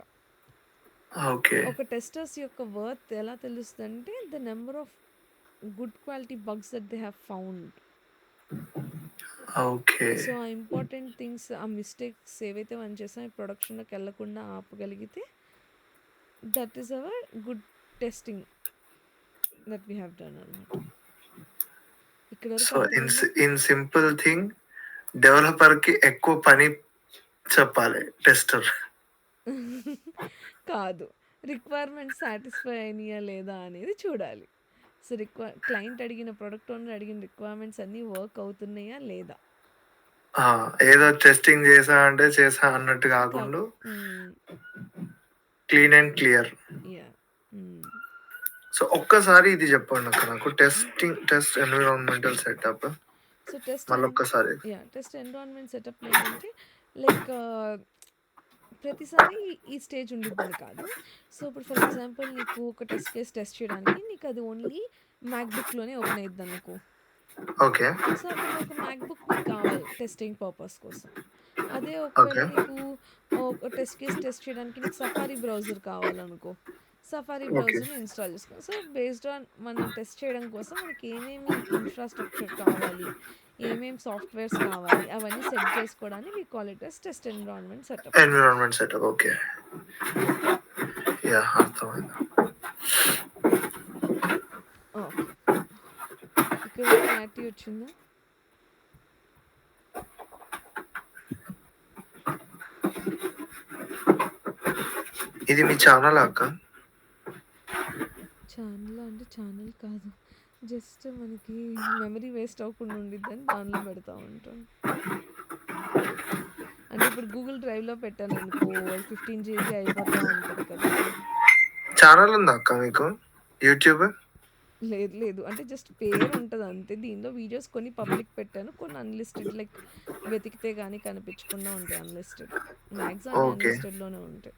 ఓకే. ఒక టెస్టర్స్ యొక్క వర్త్ ఎలా తెలుస్తదంటే the number of good quality bugs that they have found. Okay. So, ఆ ఇంపార్టెంట్ థింగ్స్ ఆ మిస్టేక్స్ ఏవైతే మనం చేసామో అవి ప్రొడక్షన్‌లోకి ఎళ్ళకుండా ఆపగలిగితే that is our good testing that we have done అనమాట. ఇక్కడి వరకు సో, అర్థమైందా? ఇన్ సింపుల్ థింగ్ డెవలపర్‌కి ఎక్కువ పని చెప్పాలి టెస్టర్. కాదు. రిక్వైర్మెంట్స్ సాటిస్ఫై అయినాయా లేదా అనేది చూడాలి. సో, క్లయింట్ అడిగిన ప్రొడక్ట్ ఓనర్ అడిగిన రిక్వైర్మెంట్స్ అన్నీ వర్క్ అవుతున్నాయా లేదా? ఆ! ఏదో టెస్టింగ్ చేశా అంటే చేశా అన్నట్టు కాక్ కాకుండా హ్మ్. Clean and clear. యాహ్! హ్మ్. సో, ఒక్కసారి ఇది చెప్పండక్క నాకు టెస్ట్ ఎన్విరాన్మెంటల్ సెటప్ సో, మళ్ళొక్కసారి. టెస్ట్ ఎన్విరాన్మెంట్ సెటప్‌లో ఏంటంటే లైక్ ప్రతిసారి ఈ స్టేజ్ ఉండిద్దని కాదు. సో, ఇప్పుడు ఫర్ ఎగ్జాంపుల్ నీకు ఒక టెస్ట్ కేస్ టెస్ట్ చేయడానికి నీకది ఓన్లీ మ్యాక్‌బుక్‌లోనే ఓపెన్ అయిద్దనుకో. ఓకే. సో, అప్పుడు ఒక మ్యాక్‌బుక్ నీకు కావాలి టెస్టింగ్ పర్పస్ కోసం. అదే ఒకవేళ ఓకే. నీకు ఒక టెస్ట్ కేస్ టెస్ట్ చేయడానికి నీకు సఫారీ బ్రౌజర్ కావాలనుకో. సఫారీ ఓకే. బ్రౌజర్‌ని ఇన్‌స్టాల్ చేసుకో. సో, బేస్డ్ ఆన్ మనం టెస్ట్ చేయడం కోసం మనకి ఏమేమి ఇన్‌ఫ్రాస్ట్రక్చర్ కావాలి, ఏమేం సాఫ్ట్‌వేర్స్ కావాలి, అవన్నీ సెట్ చేసుకోవడాన్ని we call it as test environment setup. Environment setup. Okay. Yeah! అర్థమైంది. ఓకే. ఇక్కడి వరకు మ్యాటర్ 30 వచ్చిందా? ఇది మీ ఛానలా అక్క? ఛానల్ అంటే ఛానల్ కాదు. జస్ట్ మనకి మెమరీ వేస్ట్ అవ్వకుండా ఉండిద్దని దానిలో పెడతా ఉంటాను. అంటే ఇప్పుడు గూగుల్ డ్రైవ్‌లో పెట్టాననుకో అది 15 జీబీ అయిపోతా ఉంటది కదా! ఛానల్ ఉందా అక్క మీకు? యూట్యూబ్? లేదు లేదు. అంటే జస్ట్ పేరుంటది అంతే. దీనిలో వీడియోస్ కొన్ని పబ్లిక్ పెట్టాను. కొన్ని అన్‌లిస్టెడ్ లైక్ వెతికితే గాని కనిపించకుండా ఉంటాయి అన్‌లిస్టెడ్. మాక్సిమం అన్నీ ఓకే. అన్‌లిస్టెడ్‌లోనే ఉంటాయి.